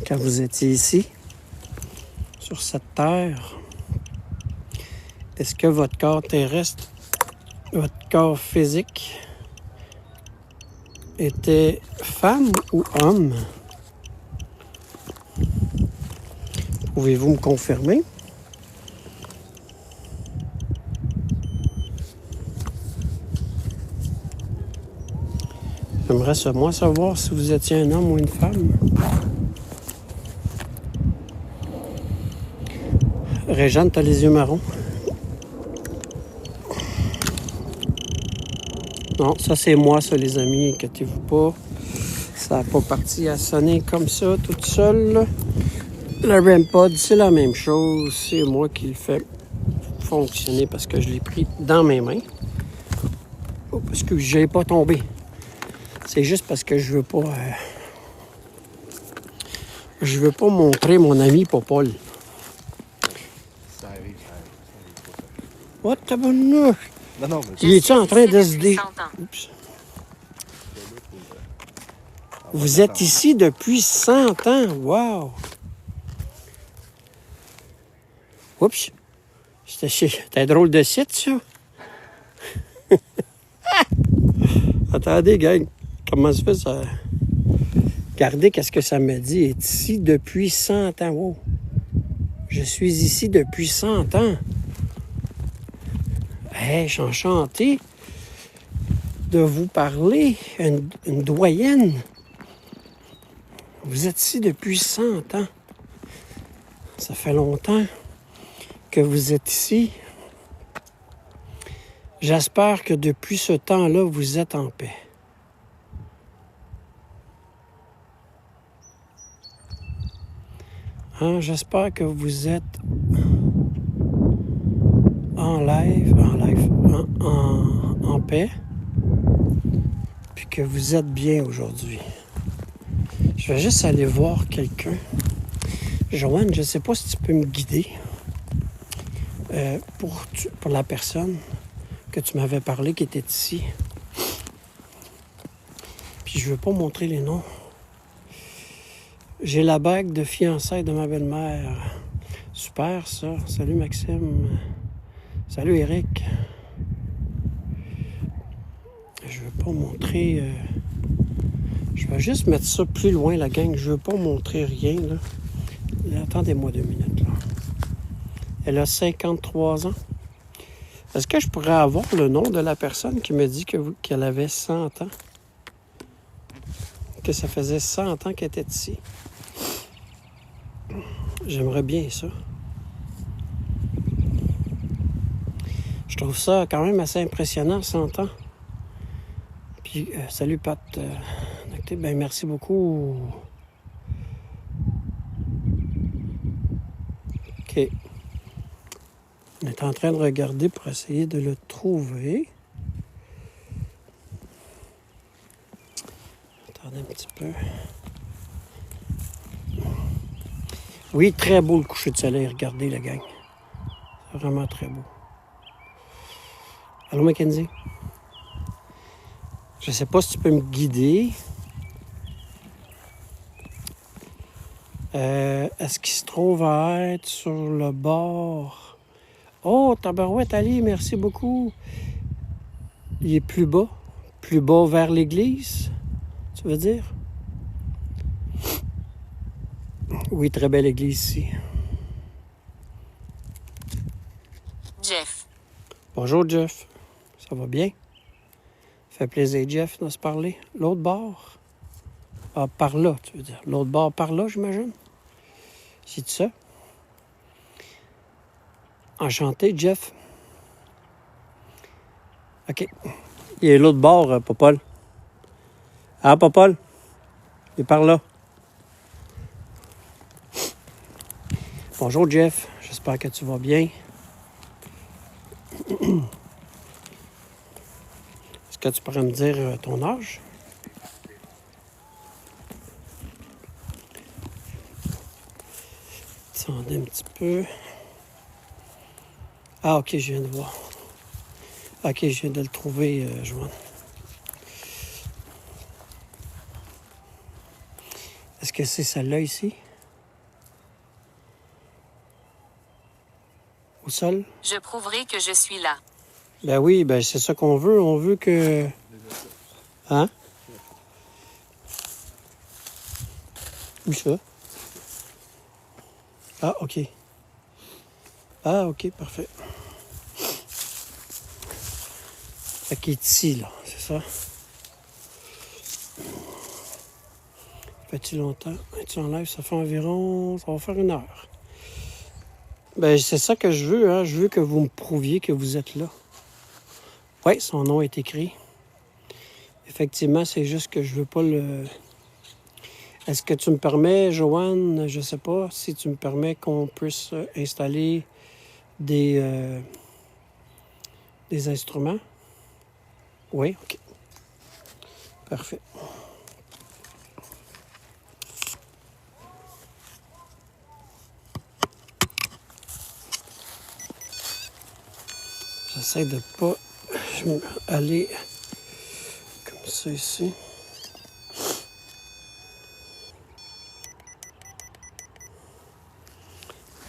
S1: Quand vous étiez ici, sur cette terre, est-ce que votre corps terrestre, votre corps physique, était femme ou homme? Pouvez-vous me confirmer? J'aimerais moi savoir si vous étiez un homme ou une femme. Réjeanne, t'as les yeux marrons. Non, ça c'est moi, ça, les amis. Inquiétez-vous pas. Ça n'a pas parti à sonner comme ça, toute seule. Le REM pod, c'est la même chose. C'est moi qui le fais fonctionner parce que je l'ai pris dans mes mains. Oh, parce que je n'ai pas tombé. C'est juste parce que je veux pas... je veux pas montrer mon ami Popol.
S3: Ça arrive pas.
S1: What the bonheur?
S3: Non, non, mais
S1: Il est-tu en train de se
S2: Depuis
S1: dé...
S2: 100 ans.
S1: Oups. Vous êtes ici depuis 100 ans. Wow! Oups! C'était un drôle de site, ça. Attendez, gang. Comment ça fait, ça? Regardez qu'est-ce que ça me dit. Est ici depuis 100 ans. Wow! Je suis ici depuis 100 ans. Hey, je suis enchanté de vous parler. Une doyenne. Vous êtes ici depuis 100 ans. Ça fait longtemps que vous êtes ici. J'espère que depuis ce temps-là, vous êtes en paix. Hein, j'espère que vous êtes en paix, puis que vous êtes bien aujourd'hui. Je vais juste aller voir quelqu'un. Joanne, je ne sais pas si tu peux me guider pour la personne que tu m'avais parlé qui était ici. Puis je ne veux pas montrer les noms. J'ai la bague de fiançailles de ma belle-mère. Super, ça. Salut, Maxime. Salut, Eric. Je ne veux pas montrer... Je vais juste mettre ça plus loin, la gang. Je ne veux pas montrer rien, là. Attendez-moi 2 minutes, là. Elle a 53 ans. Est-ce que je pourrais avoir le nom de la personne qui me dit qu'elle avait 100 ans? Que ça faisait 100 ans qu'elle était ici. J'aimerais bien ça. Je trouve ça quand même assez impressionnant, 100 ans. Puis, salut Pat. Ben, merci beaucoup. OK. On est en train de regarder pour essayer de le trouver. Attendez un petit peu. Oui, très beau le coucher de soleil. Regardez la gang. C'est vraiment très beau. Allô, Mackenzie? Je sais pas si tu peux me guider. Est-ce qu'il se trouve à être sur le bord? Oh, tabarouette, Ali, merci beaucoup. Il est plus bas? Plus bas vers l'église, tu veux dire? Oui, très belle église ici.
S2: Jeff.
S1: Bonjour, Jeff. Ça va bien? Ça fait plaisir, Jeff, de se parler. L'autre bord? Ah, par là, tu veux dire. L'autre bord par là, j'imagine? C'est ça? Enchanté, Jeff. OK. Il est l'autre bord, Popol. Ah, Popol? Il est par là. Bonjour, Jeff. J'espère que tu vas bien. Est-ce que tu pourrais me dire ton âge? Attendez un petit peu. Ah, OK, je viens de voir. OK, je viens de le trouver, Joanne. Est-ce que c'est celle-là ici? Au sol?
S2: Je prouverai que je suis là.
S1: Ben oui, ben c'est ça qu'on veut. On veut que... Hein? Où ça? Ah, OK. Ah, OK, parfait. Fait qu'il est ici, là, c'est ça? Fait-tu longtemps? Tu enlèves, ça fait environ... Ça va faire 1 heure. Ben, c'est ça que je veux, hein. Je veux que vous me prouviez que vous êtes là. Oui, son nom est écrit. Effectivement, c'est juste que je veux pas le... Est-ce que tu me permets, Joanne, je sais pas, si tu me permets qu'on puisse installer des instruments? Oui, OK. Parfait. J'essaie de pas aller comme ça ici.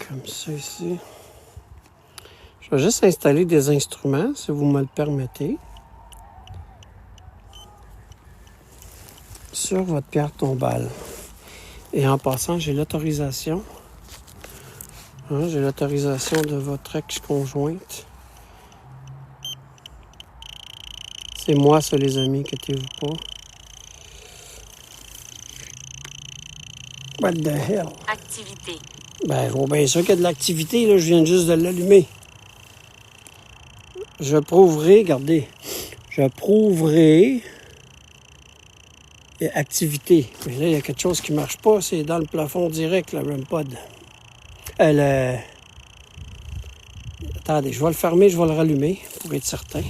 S1: Comme ça ici. Je vais juste installer des instruments, si vous me le permettez. Sur votre pierre tombale. Et en passant, j'ai l'autorisation. Hein, j'ai l'autorisation de votre ex-conjointe. C'est moi, ça, les amis, inquiétez-vous pas. What the hell?
S2: Activité.
S1: Ben, je vois bien sûr qu'il y a de l'activité, là. Je viens juste de l'allumer. Je prouverai, regardez. Je prouverai... activité. Mais là, il y a quelque chose qui ne marche pas. C'est dans le plafond direct, le REM-POD. Attendez, je vais le fermer, je vais le rallumer pour être certain.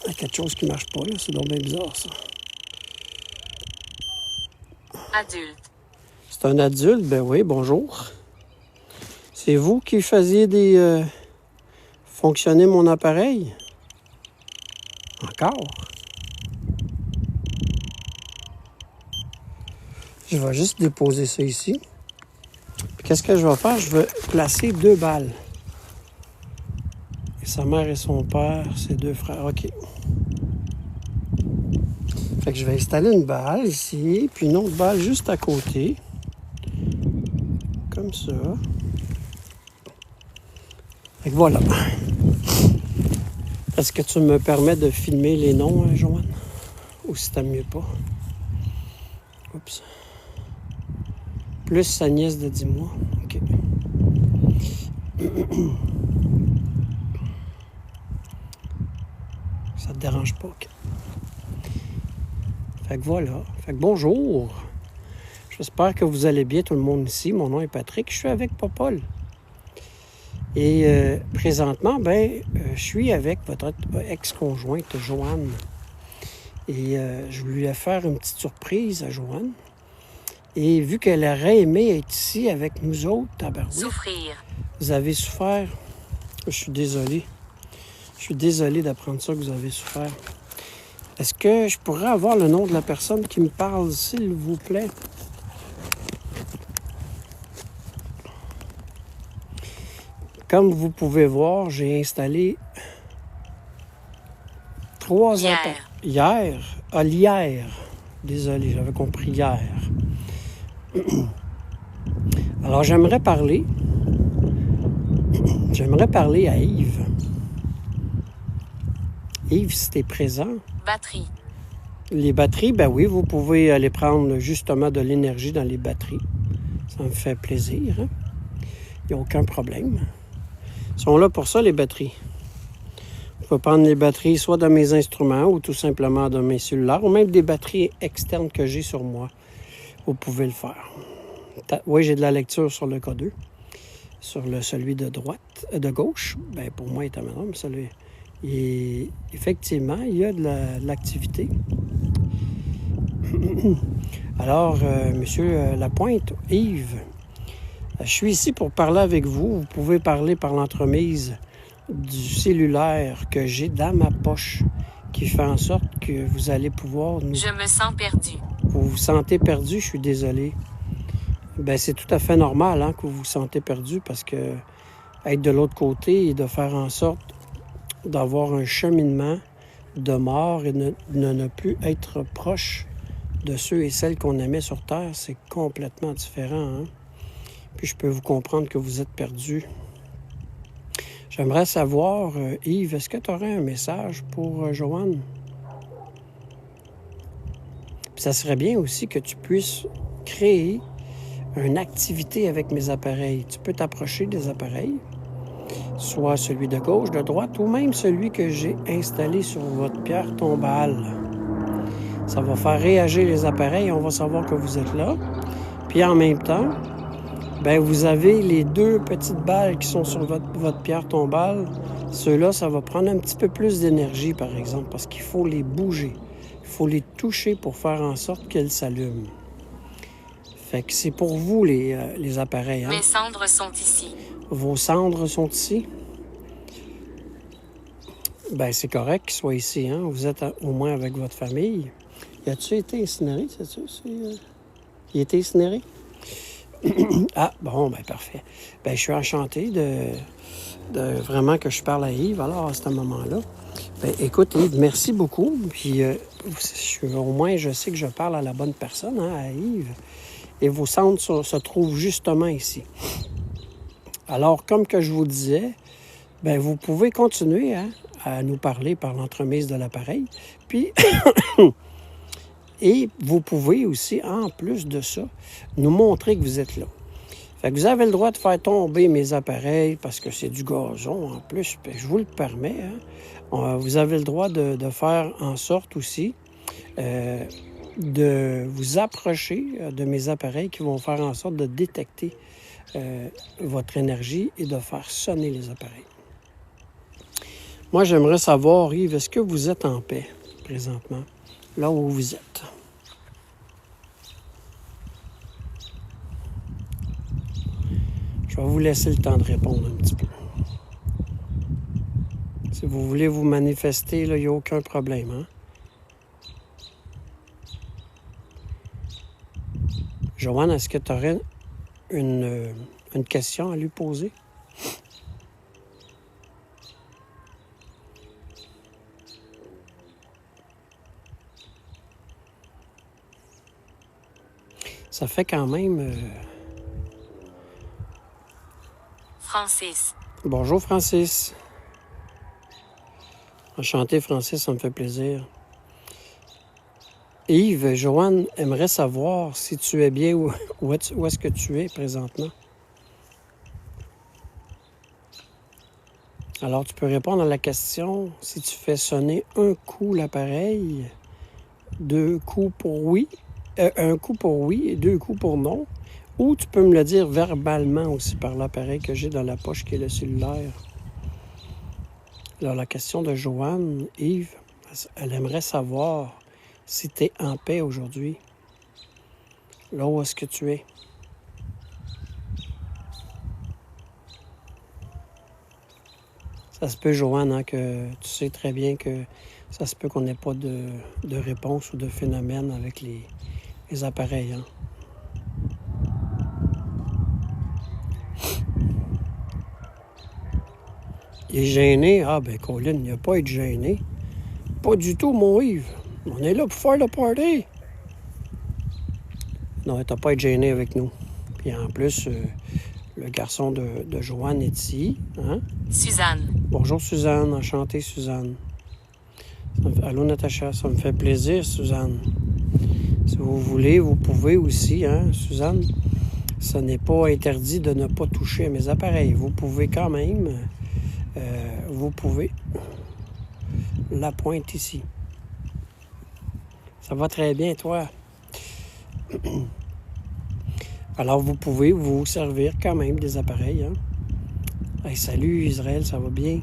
S1: Il y a quelque chose qui ne marche pas, là. C'est donc bien bizarre, ça.
S2: Adulte.
S1: C'est un adulte? Ben oui, bonjour. C'est vous qui faisiez des... fonctionner mon appareil? Encore? Je vais juste déposer ça ici. Puis qu'est-ce que je vais faire? Je vais placer 2 balles. Et sa mère et son père, ses 2 frères. OK. Fait que je vais installer une balle ici, puis une autre balle juste à côté. Comme ça. Fait que voilà. Est-ce que tu me permets de filmer les noms, Joanne? Ou si t'aimes mieux pas? Oups. Plus sa nièce de 10 mois. OK. Ça te dérange pas? OK. Fait que voilà. Fait que bonjour. J'espère que vous allez bien, tout le monde ici. Mon nom est Patrick. Je suis avec Popol. Et présentement, je suis avec votre ex-conjointe, Joanne. Et je voulais faire une petite surprise à Joanne. Et vu qu'elle aurait aimé être ici avec nous autres, tabarouette,
S2: Souffrir.
S1: vous avez souffert. Je suis désolé. Je suis désolé d'apprendre ça que vous avez souffert. Est-ce que je pourrais avoir le nom de la personne qui me parle, s'il vous plaît? Comme vous pouvez voir, j'ai installé 3
S2: Hier.
S1: appareils. Hier? Ah, l'hier. Désolé, j'avais compris hier. Alors, j'aimerais parler à Yves. Yves, si t'es présent.
S2: Batterie.
S1: Les batteries, ben oui, vous pouvez aller prendre justement de l'énergie dans les batteries. Ça me fait plaisir. Hein? Il n'y a aucun problème. Ils sont là pour ça, les batteries. Je peux prendre les batteries soit de mes instruments ou tout simplement de mes cellulaires ou même des batteries externes que j'ai sur moi. Vous pouvez le faire. Oui, j'ai de la lecture sur le K2. Sur celui de droite, de gauche, ben pour moi, il est amélioré, mais celui... Et effectivement, il y a de l'activité. Alors, Monsieur Lapointe, Yves, je suis ici pour parler avec vous. Vous pouvez parler par l'entremise du cellulaire que j'ai dans ma poche qui fait en sorte que vous allez pouvoir nous...
S2: Je me sens perdu.
S1: Vous vous sentez perdu, je suis désolé. Ben c'est tout à fait normal hein, que vous vous sentez perdu parce que être de l'autre côté et de faire en sorte d'avoir un cheminement de mort et de ne plus être proche de ceux et celles qu'on aimait sur Terre, c'est complètement différent. Hein? Puis je peux vous comprendre que vous êtes perdu. J'aimerais savoir, Yves, est-ce que tu aurais un message pour Joanne? Puis ça serait bien aussi que tu puisses créer une activité avec mes appareils. Tu peux t'approcher des appareils, soit celui de gauche, de droite, ou même celui que j'ai installé sur votre pierre tombale. Ça va faire réagir les appareils, on va savoir que vous êtes là. Puis en même temps, ben vous avez les 2 petites balles qui sont sur votre pierre tombale. Ceux-là, ça va prendre un petit peu plus d'énergie, par exemple, parce qu'il faut les bouger. Il faut les toucher pour faire en sorte qu'elles s'allument. Fait que c'est pour vous, les appareils. Hein?
S2: Mes cendres sont ici.
S1: Vos cendres sont ici? Ben c'est correct qu'ils soient ici. Hein? Vous êtes au moins avec votre famille. Y a-tu été incinéré, c'est-tu? Il a été incinéré? Ah, bon, ben parfait. Ben je suis enchanté de vraiment que je parle à Yves, alors, à ce moment-là. Ben écoute, Yves, merci beaucoup. Puis au moins, je sais que je parle à la bonne personne, hein, à Yves. Et vos cendres se trouvent justement ici. Alors, comme que je vous disais, ben vous pouvez continuer hein, à nous parler par l'entremise de l'appareil. Puis, et vous pouvez aussi, en plus de ça, nous montrer que vous êtes là. Fait que vous avez le droit de faire tomber mes appareils parce que c'est du gazon en plus. Ben, je vous le permets. Hein. Vous avez le droit de faire en sorte aussi de vous approcher de mes appareils qui vont faire en sorte de détecter votre énergie et de faire sonner les appareils. Moi, j'aimerais savoir, Yves, est-ce que vous êtes en paix présentement, là où vous êtes? Je vais vous laisser le temps de répondre un petit peu. Si vous voulez vous manifester, il n'y a aucun problème. Hein? Joanne, est-ce que tu aurais une question à lui poser? Ça fait quand même...
S2: Francis.
S1: Bonjour Francis. Enchanté Francis, ça me fait plaisir. Yves, Joanne aimerait savoir si tu es bien où est-ce que tu es présentement. Alors, tu peux répondre à la question si tu fais sonner un coup l'appareil, 2 coups pour oui, 1 coup pour oui et 2 coups pour non. Ou tu peux me le dire verbalement aussi par l'appareil que j'ai dans la poche qui est le cellulaire. Alors, la question de Joanne, Yves, elle aimerait savoir si tu es en paix aujourd'hui. Là où est-ce que tu es? Ça se peut, Joanne, hein, que tu sais très bien que ça se peut qu'on n'ait pas de réponse ou de phénomène avec les appareils. Hein. Il est gêné? Ah, ben Colin, il n'y a pas à être gêné. Pas du tout, mon Yves. On est là pour faire le party. Non, t'as pas à être gêné avec nous. Puis en plus, le garçon de Joanne est ici. Hein?
S2: Suzanne.
S1: Bonjour Suzanne, enchantée Suzanne. Allô Natacha, ça me fait plaisir Suzanne. Si vous voulez, vous pouvez aussi, hein, Suzanne. Ce n'est pas interdit de ne pas toucher à mes appareils. Vous pouvez quand même, vous pouvez. La pointe ici. Ça va très bien, toi. Alors, vous pouvez vous servir quand même des appareils. Hein? Hey, salut Israël, ça va bien?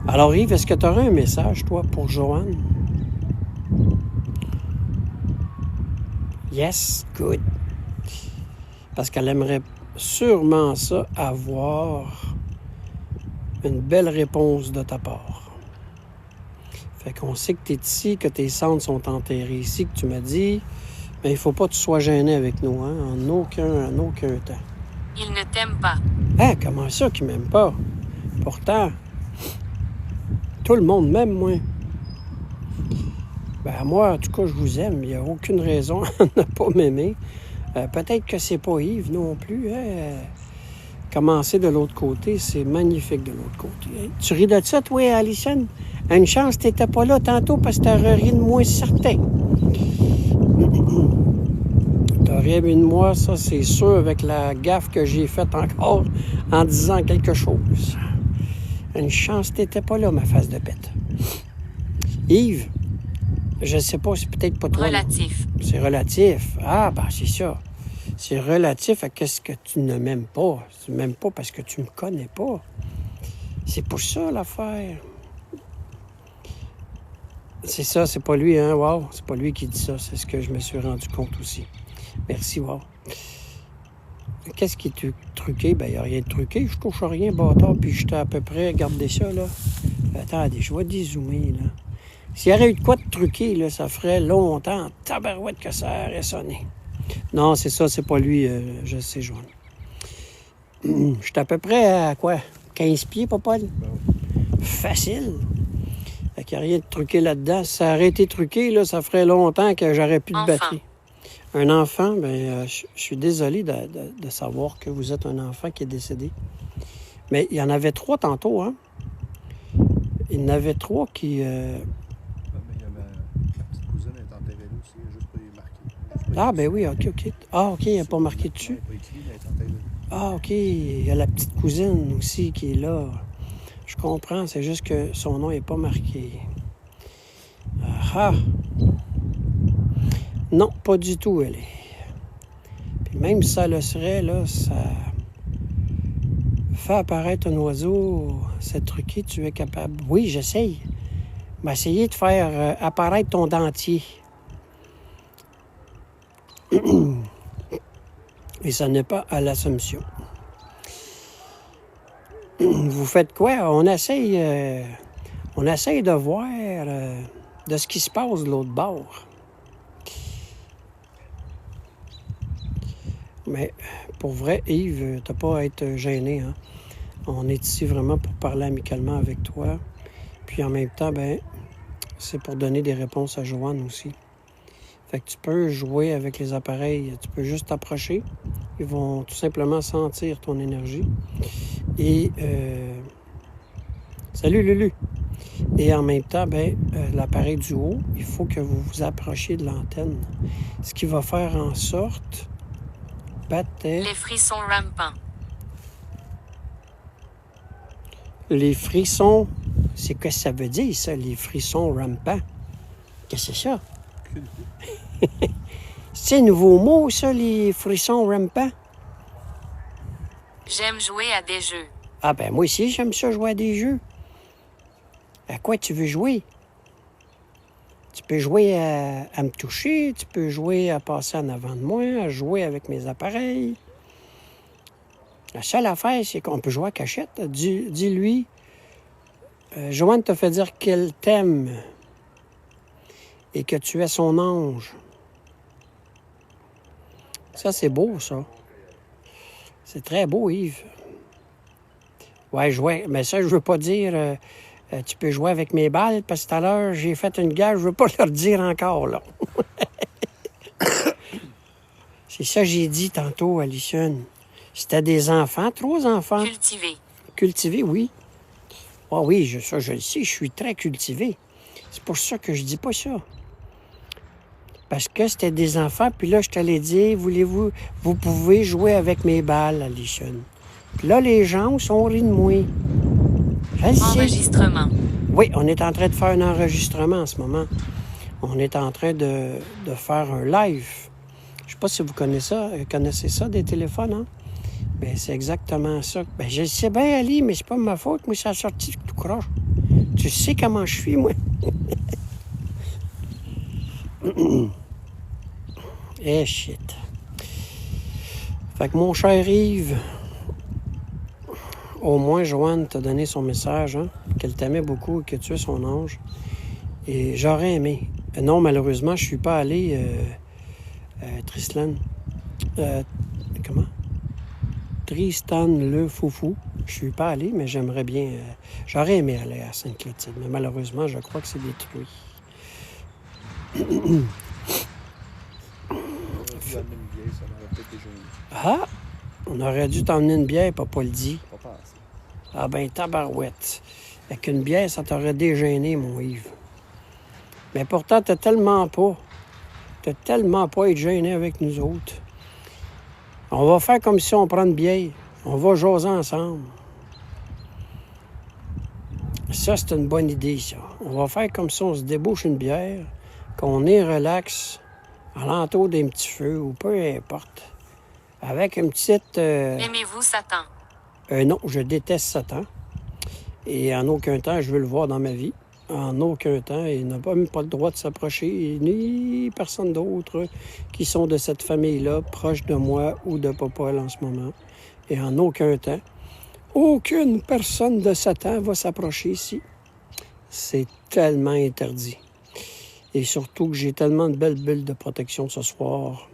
S1: Alors Yves, est-ce que tu aurais un message, toi, pour Joanne? Yes, good. Parce qu'elle aimerait sûrement ça, avoir une belle réponse de ta part. Fait qu'on sait que tu es ici, que tes cendres sont enterrées ici, que tu m'as dit, mais il faut pas que tu sois gêné avec nous, hein, en aucun temps.
S2: Il ne t'aime pas.
S1: Hein, comment ça qu'il m'aime pas? Pourtant, tout le monde m'aime, moi. Ben moi, en tout cas, je vous aime. Il n'y a aucune raison de ne pas m'aimer. Peut-être que c'est pas Yves non plus. Hein? Commencer de l'autre côté, c'est magnifique de l'autre côté. Hein? Tu ris de ça, toi, Alison? Une chance, tu n'étais pas là tantôt parce que tu aurais ri de moi, certain. Tu aurais ri de moi, ça, c'est sûr, avec la gaffe que j'ai faite encore en disant quelque chose. Une chance, tu n'étais pas là, ma face de pète. Yves, je sais pas, c'est peut-être pas toi.
S2: Relatif.
S1: C'est relatif. Ah, ben c'est ça. C'est relatif à qu'est-ce que tu ne m'aimes pas. Tu ne m'aimes pas parce que tu me connais pas. C'est pour ça, l'affaire. C'est ça, c'est pas lui, hein, wow. C'est pas lui qui dit ça. C'est ce que je me suis rendu compte aussi. Merci, wow. Qu'est-ce qui est truqué? Ben, il n'y a rien de truqué. Je touche à rien, bâtard, puis j'étais à peu près... Regardez ça, là. Attendez, je vais dézoomer, là. S'il y aurait eu de quoi de truqué, là, ça ferait longtemps, en tabarouette, que ça aurait sonné. Non, c'est ça, c'est pas lui, je sais, Joanne. Je suis à peu près à quoi? 15 pieds, papa? Facile. Fait qu'il n'y a rien de truqué là-dedans. Si ça aurait été truqué, là, ça ferait longtemps que j'aurais plus de batterie. Un enfant, bien, je suis désolé de savoir que vous êtes un enfant qui est décédé. Mais il y en avait 3 tantôt, hein? Il y en avait 3 qui... Ah, ben oui, OK. Ah, OK, il n'a pas marqué dessus. Ah, OK, il y a la petite cousine aussi qui est là. Je comprends, c'est juste que son nom n'est pas marqué. Ah! Non, pas du tout, elle est. Puis même si ça le serait, là, ça fait apparaître un oiseau. C'est truqué, tu es capable. Oui, j'essaye. Essayer de faire apparaître ton dentier. Et ça n'est pas à l'Assomption. Vous faites quoi? On essaye de voir de ce qui se passe de l'autre bord. Mais pour vrai, Yves, t'as pas à être gêné. Hein? On est ici vraiment pour parler amicalement avec toi. Puis en même temps, ben, c'est pour donner des réponses à Joanne aussi. Fait que tu peux jouer avec les appareils. Tu peux juste t'approcher Ils vont tout simplement sentir ton énergie. Et salut Lulu! Et en même temps, l'appareil du haut, il faut que vous vous approchiez de l'antenne. Ce qui va faire en sorte...
S2: Les frissons rampants.
S1: Les frissons, c'est quoi ça veut dire, ça, les frissons rampants? Qu'est-ce que c'est ça? C'est un nouveau mot, ça, les frissons rampants?
S2: J'aime jouer à des jeux.
S1: Ah ben moi aussi, j'aime ça jouer à des jeux. À quoi tu veux jouer? Tu peux jouer à me toucher, tu peux jouer à passer en avant de moi, à jouer avec mes appareils. La seule affaire, c'est qu'on peut jouer à cachette. Dis-lui, Joanne te fait dire qu'elle t'aime et que tu es son ange. Ça, c'est beau, ça. C'est très beau, Yves. Ouais, jouer. Mais ça, je veux pas dire... tu peux jouer avec mes balles, parce que tout à l'heure, j'ai fait une gage, je veux pas leur dire encore, là. C'est ça que j'ai dit tantôt, Alison. C'était des enfants, 3 enfants.
S2: Cultiver.
S1: Cultivé, oui. Ah oui, ça, je le sais, je suis très cultivé. C'est pour ça que je dis pas ça. Parce que c'était des enfants, puis là, je t'allais dire, vous pouvez jouer avec mes balles, Alison. Puis là, les gens sont ri de moi. Je le sais.
S2: Enregistrement.
S1: Oui, on est en train de faire un enregistrement en ce moment. On est en train de faire un live. Je sais pas si vous connaissez ça, des téléphones, hein? Bien, c'est exactement ça. Bien, je le sais bien, Ali, mais c'est pas ma faute. Moi, ça a sorti tout croche. Tu sais comment je suis, moi. Eh, shit. Fait que mon cher Yves, au moins, Joanne t'a donné son message, hein, qu'elle t'aimait beaucoup et que tu es son ange. Et j'aurais aimé. Non, malheureusement, je suis pas allé, Tristan. Comment? Tristan le Foufou. Je suis pas allé, mais j'aimerais bien... j'aurais aimé aller à Sainte-Clotilde, mais malheureusement, je crois que c'est détruit. Ah! On aurait dû t'emmener une bière, pas le dit. Ah ben, tabarouette. Avec une bière, ça t'aurait dégêné, mon Yves. Mais pourtant, t'as tellement pas être gêné avec nous autres. On va faire comme si on prend une bière. On va jaser ensemble. Ça, c'est une bonne idée, ça. On va faire comme si on se débouche une bière, qu'on est relax, alentour d'un petit feu, ou peu importe. Avec une petite...
S2: Aimez-vous Satan?
S1: Non, je déteste Satan. Et en aucun temps, je veux le voir dans ma vie. En aucun temps. Il n'a même pas le droit de s'approcher, ni personne d'autre qui sont de cette famille-là, proche de moi ou de Popol en ce moment. Et en aucun temps, aucune personne de Satan va s'approcher ici. C'est tellement interdit. Et surtout que j'ai tellement de belles bulles de protection ce soir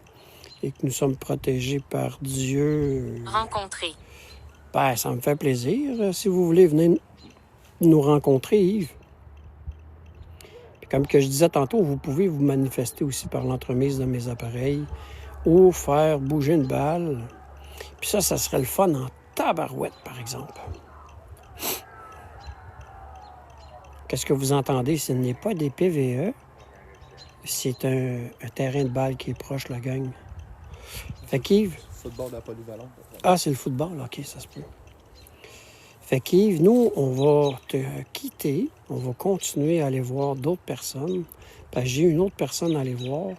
S1: et que nous sommes protégés par Dieu.
S2: Rencontrer.
S1: Ben, ça me fait plaisir. Si vous voulez venir nous rencontrer, Yves. Puis comme que je disais tantôt, vous pouvez vous manifester aussi par l'entremise de mes appareils ou faire bouger une balle. Puis ça serait le fun en tabarouette, par exemple. Qu'est-ce que vous entendez? Ce n'est pas des PVE. C'est un terrain de balle qui est proche, la gang. Fait qu'Yves...
S3: Football de la polyvalente.
S1: Ah, c'est le football. OK, ça se peut. Fait qu'Yves, nous, on va te quitter. On va continuer à aller voir d'autres personnes. Parce que j'ai une autre personne à aller voir.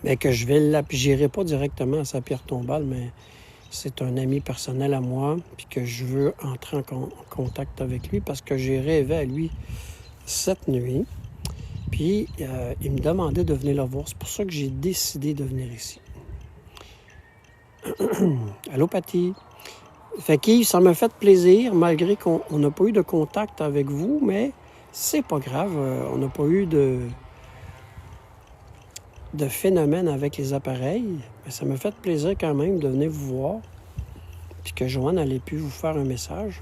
S1: Mais que je vais j'irai pas directement à sa pierre tombale, mais c'est un ami personnel à moi. Puis que je veux entrer en contact avec lui parce que j'ai rêvé à lui cette nuit. Puis, il me demandait de venir le voir. C'est pour ça que j'ai décidé de venir ici. Allô, Patty? Fait qu'Yves, ça m'a fait plaisir, malgré qu'on n'a pas eu de contact avec vous, mais c'est pas grave. On n'a pas eu de phénomène avec les appareils. Mais ça m'a fait plaisir quand même de venir vous voir. Puis que Joanne allait pu vous faire un message.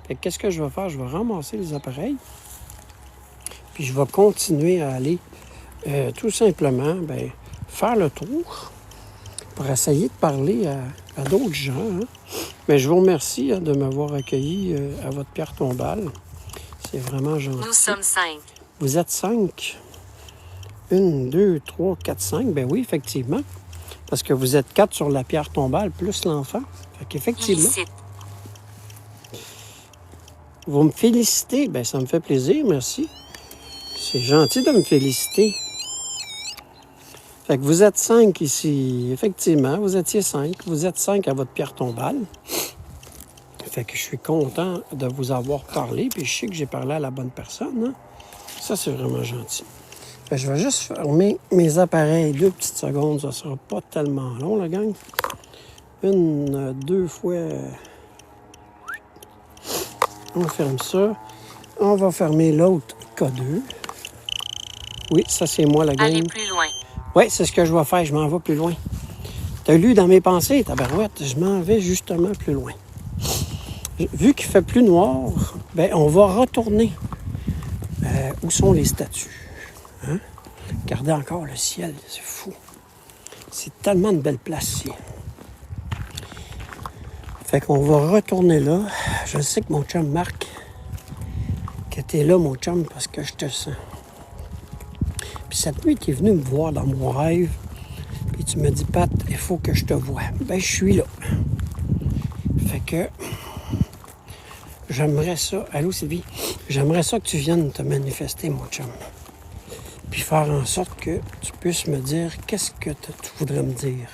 S1: Fait que qu'est-ce que je vais faire? Je vais ramasser les appareils. Puis je vais continuer à aller tout simplement faire le tour pour essayer de parler à d'autres gens. Hein. Mais je vous remercie de m'avoir accueilli à votre pierre tombale. C'est vraiment gentil.
S2: Nous sommes 5.
S1: Vous êtes 5. 1, 2, 3, 4, 5. Ben oui, effectivement. Parce que vous êtes 4 sur la pierre tombale, plus l'enfant. Fait qu'effectivement,
S2: Illicite.
S1: vous me félicitez. Ben ça me fait plaisir, merci. C'est gentil de me féliciter. Fait que vous êtes 5 ici. Effectivement, vous étiez 5. Vous êtes 5 à votre pierre tombale. Fait que je suis content de vous avoir parlé. Puis je sais que j'ai parlé à la bonne personne. Hein? Ça, c'est vraiment gentil. Fait que je vais juste fermer mes appareils 2 petites secondes. Ça sera pas tellement long, la gang. 1, 2 fois. On ferme ça. On va fermer l'autre K2. Oui, ça, c'est moi, la gang.
S2: Allez plus loin.
S1: Oui, c'est ce que je vais faire. Je m'en vais plus loin. T'as lu dans mes pensées, tabarouette. Je m'en vais justement plus loin. Vu qu'il fait plus noir, ben on va retourner. Où sont les statues? Hein? Regardez encore le ciel, c'est fou. C'est tellement de belles places ici. Fait qu'on va retourner là. Je sais que mon chum Marc, que t'es là, mon chum, parce que je te sens. Puis cette nuit, tu es venu me voir dans mon rêve. Puis tu me dis, Pat, il faut que je te voie. Ben, je suis là. Fait que j'aimerais ça. Allô, Sylvie? J'aimerais ça que tu viennes te manifester, mon chum. Puis faire en sorte que tu puisses me dire qu'est-ce que tu voudrais me dire.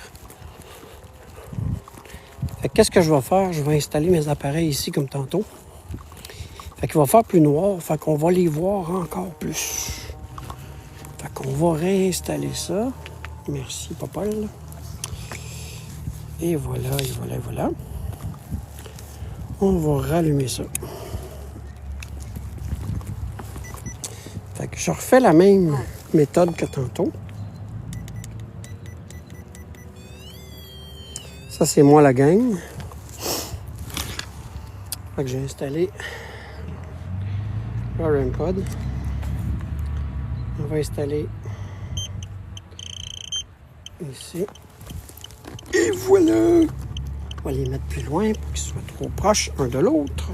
S1: Fait que qu'est-ce que je vais faire? Je vais installer mes appareils ici comme tantôt. Fait qu'il va faire plus noir. Fait qu'on va les voir encore plus. Fait qu'on va réinstaller ça. Merci, papa. Et voilà, et voilà, et voilà. On va rallumer ça. Fait que je refais la même méthode que tantôt. Ça, c'est moi la gang. Fait que j'ai installé le REM-Pod. On va installer ici. Et voilà! On va les mettre plus loin pour qu'ils soient trop proches un de l'autre.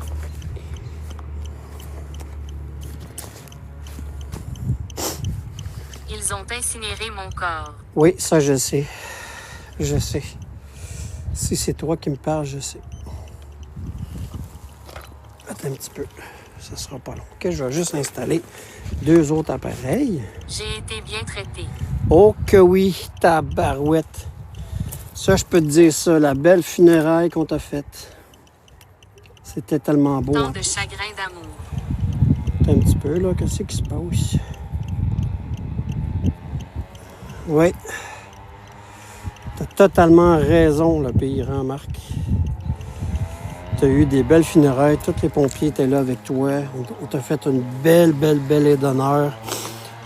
S2: Ils ont incinéré mon corps.
S1: Oui, ça je sais. Je sais. Si c'est toi qui me parles, je sais. Attends un petit peu. Ça sera pas long. OK, je vais juste installer 2 autres appareils.
S2: J'ai été bien traité.
S1: Oh que oui, tabarouette. Ça, je peux te dire ça, la belle funéraille qu'on t'a faite. C'était tellement beau.
S2: Tant
S1: Hein?
S2: de chagrin d'amour.
S1: Attends un petit peu, là. Qu'est-ce qui se passe? Oui. T'as totalement raison, le paysan, Marc. T'as eu des belles funérailles. Tous les pompiers étaient là avec toi. On t'a fait une belle aide d'honneur.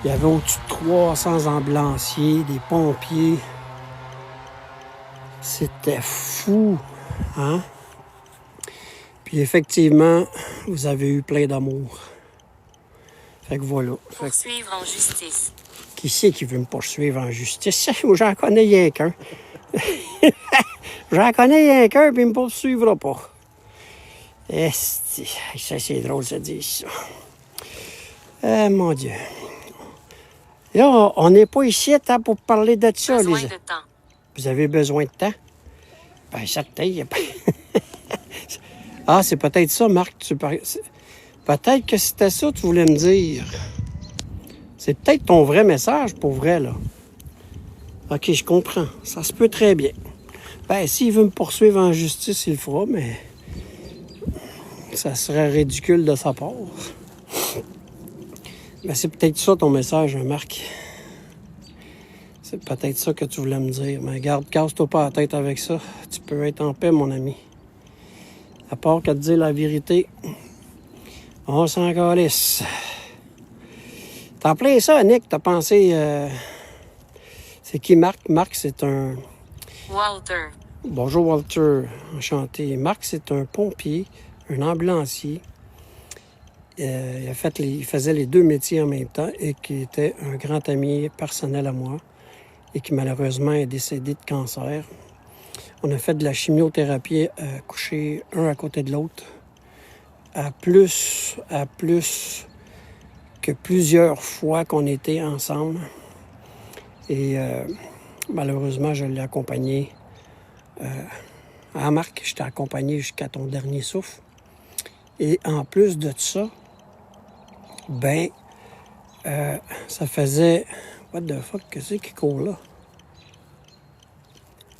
S1: Il y avait au-dessus de 300 ambulanciers, des pompiers. C'était fou, hein? Puis effectivement, vous avez eu plein d'amour. Fait que voilà. Fait que,
S2: Poursuivre en justice.
S1: qui c'est qui veut me poursuivre en justice? J'en connais rien qu'un. J'en connais rien qu'un, puis il me poursuivra pas. Esti, ça c'est drôle de dire ça. Mon Dieu. Là, on n'est pas ici pour parler de ça,
S2: Besoin
S1: les...
S2: de temps.
S1: Vous avez besoin de temps? Ben, certain, il y a pas... Ah, c'est peut-être ça, Marc. Peut-être que c'était ça que tu voulais me dire. C'est peut-être ton vrai message, pour vrai, là. OK, je comprends. Ça se peut très bien. Ben, s'il veut me poursuivre en justice, il le fera, mais... ça serait ridicule de sa part. Ben, c'est peut-être ça ton message, Marc. C'est peut-être ça que tu voulais me dire. Mais regarde, casse-toi pas la tête avec ça. Tu peux être en paix, mon ami. À part qu'à te dire la vérité, on s'en calisse. T'as plein ça, Nick. T'as pensé... C'est qui, Marc? Marc, c'est un...
S2: Walter.
S1: Bonjour, Walter. Enchanté. Marc, c'est un pompier, un ambulancier. Il faisait les 2 métiers en même temps et qui était un grand ami personnel à moi. et qui malheureusement est décédé de cancer. On a fait de la chimiothérapie couchés un à côté de l'autre, à plus que plusieurs fois qu'on était ensemble. Et malheureusement, je l'ai accompagné à Marc, je t'ai accompagné jusqu'à ton dernier souffle. Et en plus de ça, ben, ça faisait... What the fuck, qu'est-ce qui court là?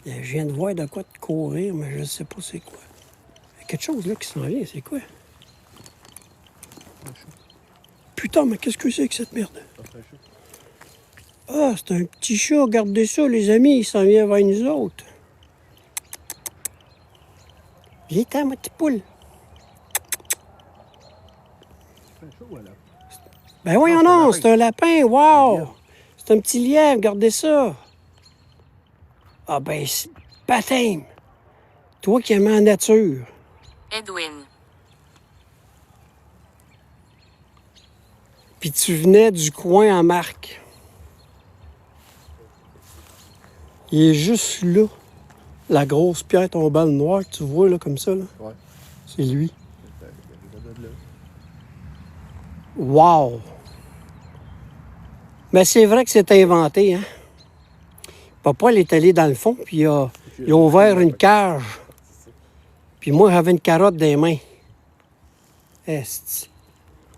S1: Je viens de voir de quoi de courir, mais je ne sais pas c'est quoi. Il y a quelque chose là qui s'en vient, c'est quoi? Putain, mais qu'est-ce que c'est que cette merde? Ah, c'est un petit chat, regardez ça, les amis, il s'en vient vers nous autres. Viens-t'en, ma petite poule.
S3: C'est un chat ou un lapin?
S1: Ben oui, non, c'est un lapin, wow! C'est un petit lièvre, regardez ça. Ah ben, c'est baptême. Toi qui aimes la nature.
S2: Edwin.
S1: Puis tu venais du coin en Marc. Il est juste là. La grosse pierre tombale noire que tu vois là comme ça. Là.
S3: Ouais.
S1: C'est lui.
S3: C'est là.
S1: Wow! Mais c'est vrai que c'est inventé, hein? Papa, il est allé dans le fond, puis il a ouvert une cage. Puis moi, j'avais une carotte dans les mains. Esti.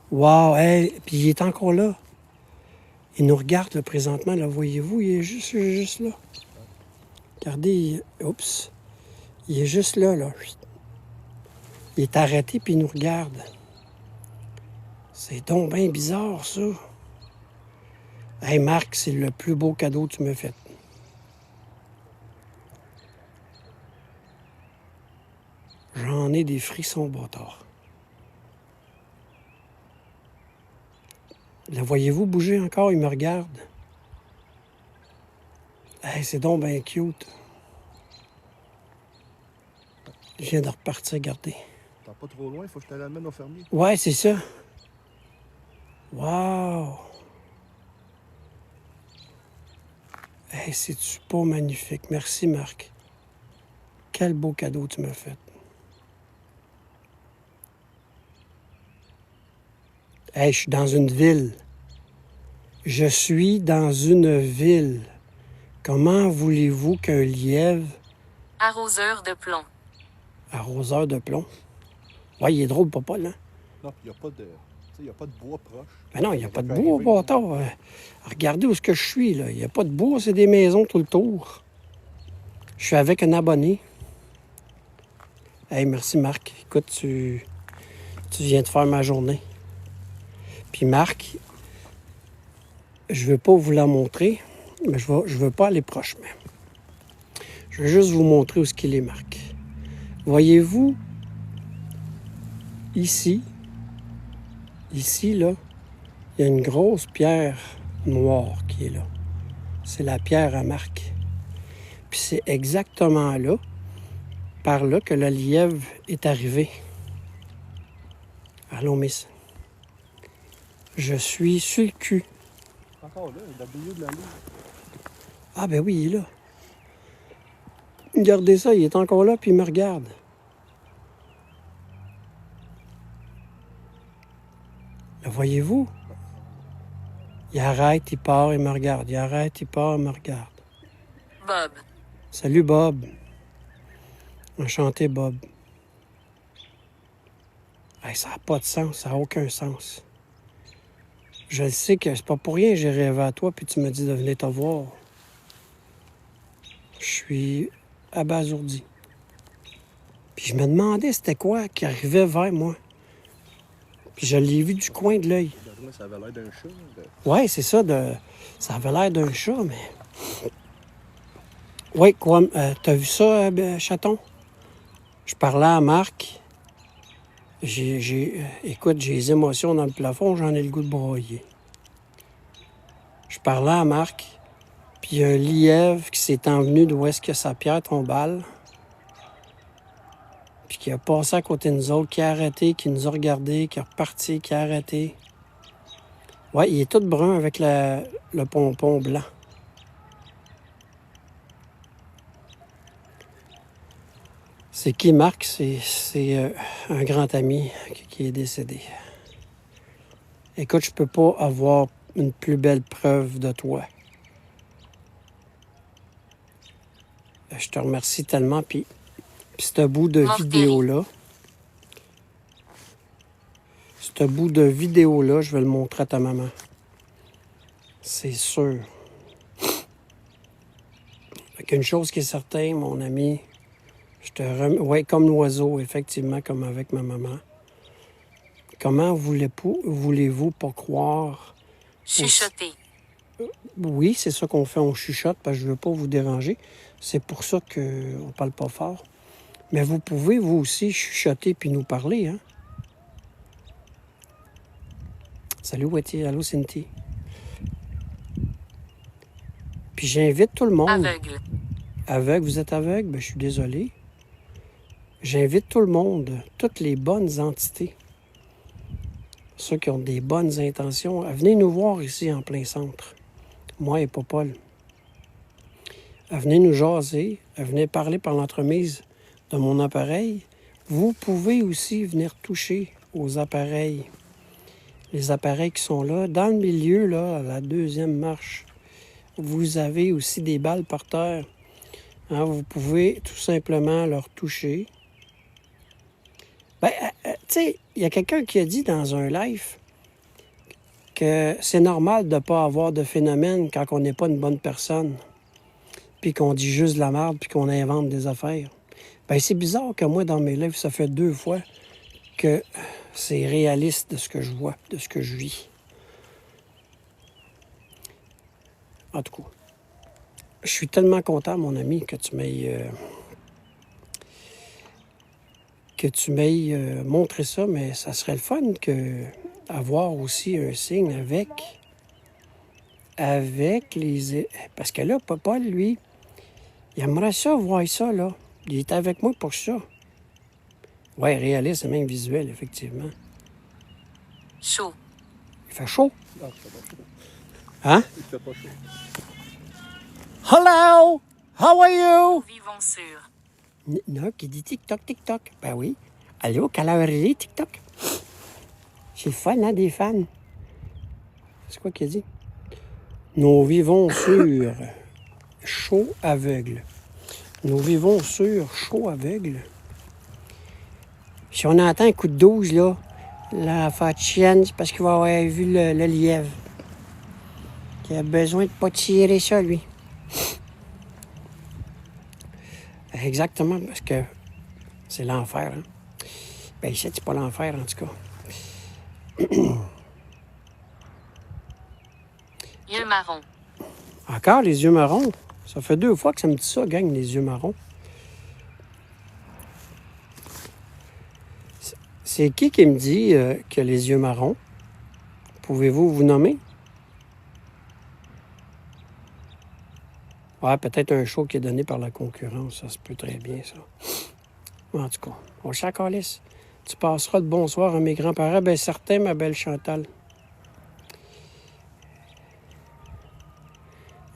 S1: Wow! Hey, puis il est encore là. Il nous regarde là, présentement, là, voyez-vous, il est juste là. Regardez, oups. Il est juste là, là. Il est arrêté, puis il nous regarde. C'est donc bien bizarre, ça. Hey, Marc, c'est le plus beau cadeau que tu m'as fait. J'en ai des frissons bâtards. Le voyez-vous bouger encore? Il me regarde. Hey, c'est donc bien cute. Je viens de repartir, regardez.
S3: T'es pas trop loin, il faut que je te l'amène au fermier.
S1: Ouais, c'est ça. Wow! Hey, c'est-tu pas magnifique? Merci, Marc. Quel beau cadeau tu m'as fait. Hey, je suis dans une ville. Je suis dans une ville. Comment voulez-vous qu'un lièvre...
S2: Arroseur de plomb.
S1: Arroseur de plomb? Ouais, il est drôle, papa, là.
S3: Non, il n'y a pas de... Il n'y a pas de bois proche.
S1: Ben non, il n'y a pas de bois, bâtard. Regardez où est-ce que je suis, là. Il n'y a pas de bois, c'est des maisons tout le tour. Je suis avec un abonné. Hey, merci, Marc. Écoute, tu viens de faire ma journée. Puis, Marc, je ne veux pas vous la montrer, mais je veux pas aller proche, mais je veux juste vous montrer où est-ce qu'il est, Marc. Voyez-vous, ici, là, il y a une grosse pierre noire qui est là. C'est la pierre à Marc. Puis c'est exactement là, par là, que le lièvre est arrivé. Allons, miss. Je suis sur le cul.
S3: Encore là, il est au milieu de la ligne.
S1: Ah ben oui, il est là. Regardez ça, il est encore là, puis il me regarde. Le voyez-vous? Il arrête, il part, il me regarde. Il arrête, il part, il me regarde.
S2: Bob.
S1: Salut, Bob. Enchanté, Bob. Hey, ça n'a pas de sens, ça n'a aucun sens. Je sais que c'est pas pour rien que j'ai rêvé à toi, puis tu me dis de venir te voir. Je suis abasourdi. Puis je me demandais c'était quoi qui arrivait vers moi. Puis je l'ai vu du coin de l'œil.
S3: Ça avait l'air d'un chat.
S1: Ouais, c'est ça. Ça avait l'air d'un chat, mais... Oui, quoi? T'as vu ça, chaton? Je parlais à Marc. Écoute, j'ai les émotions dans le plafond, j'en ai le goût de broyer. Je parlais à Marc, puis il y a un lièvre qui s'est envenu d'où est-ce que sa pierre tombale, puis qui a passé à côté de nous autres, qui a arrêté, qui nous a regardés, qui est reparti, qui a arrêté. Ouais, il est tout brun avec le pompon blanc. C'est qui, Marc? C'est un grand ami qui est décédé. Écoute, je peux pas avoir une plus belle preuve de toi. Je te remercie tellement. Puis ce bout de vidéo-là, je vais le montrer à ta maman. C'est sûr. Fait qu'une chose qui est certaine, mon ami, ouais, comme l'oiseau, effectivement, comme avec ma maman. Comment voulez-vous pas croire?
S2: Chuchoter.
S1: Oui, c'est ça qu'on fait, on chuchote, parce que je ne veux pas vous déranger. C'est pour ça qu'on ne parle pas fort. Mais vous pouvez, vous aussi, chuchoter puis nous parler, hein? Salut, Watty. Allô, Cynthia. Puis j'invite tout le monde.
S2: Aveugle.
S1: Aveugle, vous êtes aveugle? Ben, je suis désolé. J'invite tout le monde, toutes les bonnes entités, ceux qui ont des bonnes intentions, à venir nous voir ici en plein centre. Moi et Popol. À venir nous jaser, à venir parler par l'entremise de mon appareil. Vous pouvez aussi venir toucher aux appareils. Les appareils qui sont là. Dans le milieu, là, à la deuxième marche, vous avez aussi des balles par terre. Hein, vous pouvez tout simplement leur toucher. Ben, tu sais, il y a quelqu'un qui a dit dans un live que c'est normal de ne pas avoir de phénomène quand on n'est pas une bonne personne, puis qu'on dit juste de la merde, puis qu'on invente des affaires. Ben, c'est bizarre que moi, dans mes livres, ça fait 2 fois que c'est réaliste de ce que je vois, de ce que je vis. En tout cas, je suis tellement content, mon ami, que tu m'aies montré ça, mais ça serait le fun que avoir aussi un signe avec les... Parce que là, Papa, lui, il aimerait ça, voir ça, là. Il est avec moi pour ça. Oui, réaliste et même visuel, effectivement.
S2: Chaud.
S1: Il fait chaud.
S3: Non, il fait pas chaud.
S1: Hein?
S3: Il fait pas chaud.
S1: Hello! How are
S2: Nous
S1: you?
S2: vivons sur.
S1: Non, qui dit TikTok, TikTok. Ben oui. Allô, quelle heure il est, TikTok? C'est le fun, hein, des fans. C'est quoi qu'il a dit? Nous vivons sur chaud aveugle. Nous vivons sur chaud aveugle. Si on entend un coup de 12, là, la fête chienne, c'est parce qu'il va avoir vu le lièvre. Qui a besoin de pas tirer ça, lui. Exactement, parce que c'est l'enfer, hein? Ben ici, c'est pas l'enfer, en tout cas.
S2: Yeux marrons.
S1: Encore les yeux marrons. Ça fait 2 fois que ça me dit ça, gang, les yeux marrons. C'est qui me dit que les yeux marrons? Pouvez-vous vous nommer? Ouais, peut-être un show qui est donné par la concurrence. Ça se peut très bien, ça. En tout cas, on s'en calisse. Tu passeras le bonsoir à mes grands-parents. Bien certain, ma belle Chantal.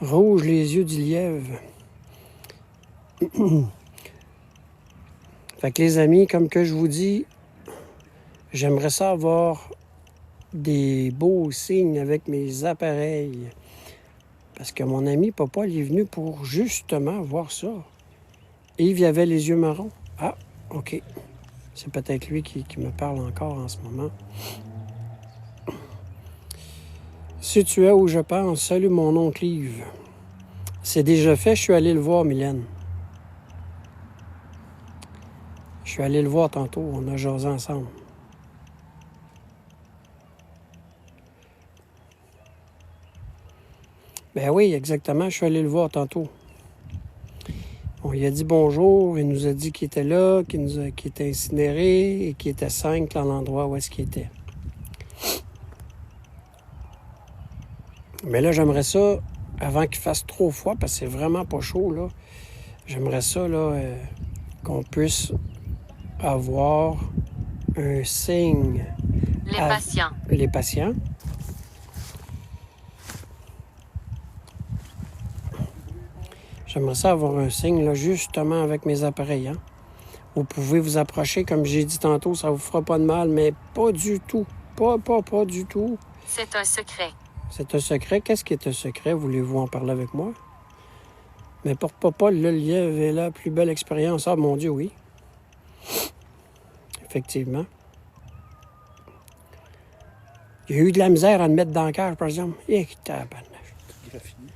S1: Rouge, les yeux du lièvre. Fait que les amis, comme que je vous dis, j'aimerais ça avoir des beaux signes avec mes appareils. Parce que mon ami Papa, il est venu pour justement voir ça. Yves, il avait les yeux marrons. Ah, OK. C'est peut-être lui qui me parle encore en ce moment. Si tu es où je pense, salut mon oncle Yves. C'est déjà fait, je suis allé le voir, Mylène. Je suis allé le voir tantôt, on a jasé ensemble. Ben oui, exactement, je suis allé le voir tantôt. On lui a dit bonjour, il nous a dit qu'il était là, qu'il était incinéré et qu'il était 5 dans l'endroit où est-ce qu'il était. Mais là, j'aimerais ça, avant qu'il fasse trop froid, parce que c'est vraiment pas chaud, là, j'aimerais ça, là, qu'on puisse avoir un signe.
S2: Les patients.
S1: Les patients. J'aimerais ça avoir un signe, là, justement, avec mes appareils, hein? Vous pouvez vous approcher, comme j'ai dit tantôt, ça vous fera pas de mal, mais pas du tout. Pas du tout.
S2: C'est un secret.
S1: C'est un secret. Qu'est-ce qui est un secret? Voulez-vous en parler avec moi? Mais pour papa, le lièvre est la plus belle expérience. Ah, mon Dieu, oui. Effectivement. Il y a eu de la misère à le mettre dans le cage, par exemple. Eh, tabarnache.
S3: Il a fini.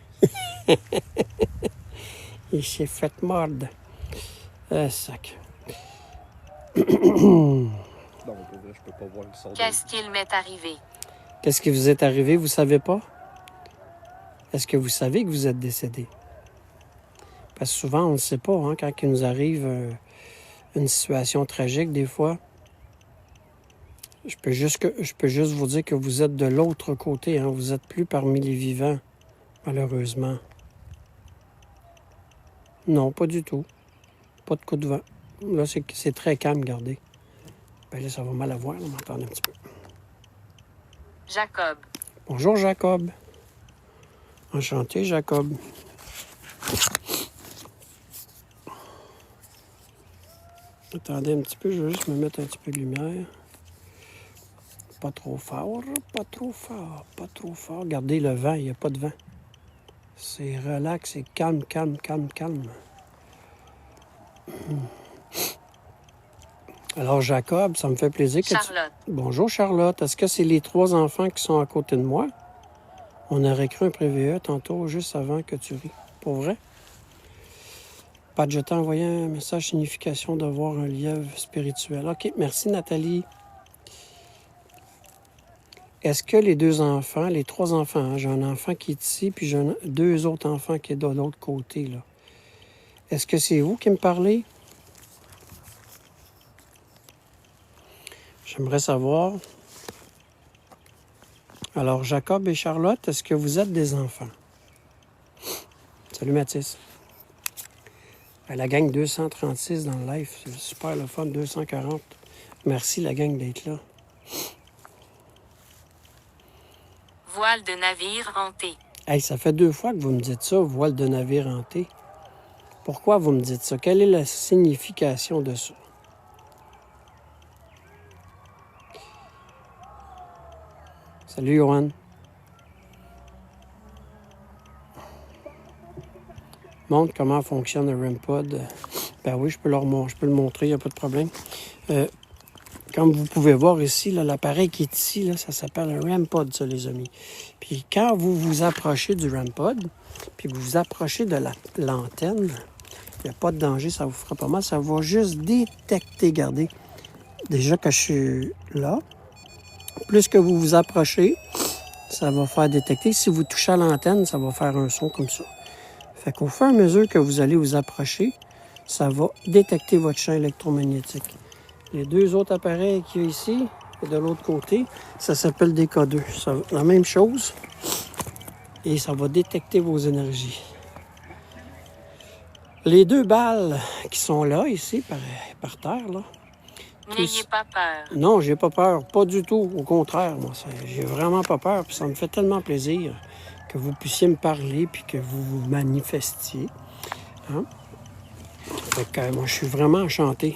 S1: Il s'est fait mordre. Sac.
S3: Non, mais pour vrai, je peux pas voir le sort.
S2: Qu'est-ce qu'il m'est arrivé?
S1: Qu'est-ce qui vous est arrivé? Vous savez pas? Est-ce que vous savez que vous êtes décédé? Parce que souvent, on ne sait pas, hein, quand il nous arrive une situation tragique, des fois. Je peux juste vous dire que vous êtes de l'autre côté, hein. Vous n'êtes plus parmi les vivants, malheureusement. Non, pas du tout. Pas de coup de vent. Là, c'est très calme, regardez. Ben là, ça va mal à voir, on m'entend un petit peu.
S2: Jacob.
S1: Bonjour, Jacob. Enchanté, Jacob. Attendez un petit peu, je vais juste me mettre un petit peu de lumière. Pas trop fort, pas trop fort, pas trop fort. Regardez le vent, il n'y a pas de vent. C'est relax, c'est calme, calme, calme, calme. Alors, Jacob, ça me fait plaisir que
S2: Charlotte.
S1: Bonjour, Charlotte. Est-ce que c'est les 3 enfants qui sont à côté de moi? On aurait cru un prévue tantôt, juste avant que tu ris. Pour vrai? Pat, je t'ai envoyé un message signification de voir un lièvre spirituel. OK, merci, Nathalie. Est-ce que les 2 enfants, les 3 enfants, hein, j'ai un enfant qui est ici, puis j'ai 2 autres enfants qui sont de l'autre côté, là. Est-ce que c'est vous qui me parlez? J'aimerais savoir. Alors, Jacob et Charlotte, est-ce que vous êtes des enfants? Salut, Mathis. La gang 236 dans le live, c'est super le fun, 240. Merci, la gang, d'être là.
S2: Voile de navire hanté.
S1: Hey, ça fait 2 fois que vous me dites ça, voile de navire hanté. Pourquoi vous me dites ça? Quelle est la signification de ça? Salut, Johan. Montre comment fonctionne le REM pod. Ben oui, je peux le montrer, il n'y a pas de problème. Comme vous pouvez voir ici, là, l'appareil qui est ici, là, ça s'appelle un REM pod, ça, les amis. Puis quand vous vous approchez du REM pod, puis vous vous approchez de l'antenne, il n'y a pas de danger, ça vous fera pas mal. Ça va juste détecter, regardez. Déjà que je suis là, plus que vous vous approchez, ça va faire détecter. Si vous touchez à l'antenne, ça va faire un son comme ça. Fait qu'au fur et à mesure que vous allez vous approcher, ça va détecter votre champ électromagnétique. Les 2 autres appareils qu'il y a ici, et de l'autre côté, ça s'appelle des K2. Ça, la même chose. Et ça va détecter vos énergies. Les 2 balles qui sont là, ici, par terre, là.
S2: N'ayez pas peur.
S1: Non, j'ai pas peur. Pas du tout. Au contraire, moi, j'ai vraiment pas peur. Puis ça me fait tellement plaisir que vous puissiez me parler puis que vous vous manifestiez. Hein? Fait que moi, je suis vraiment enchanté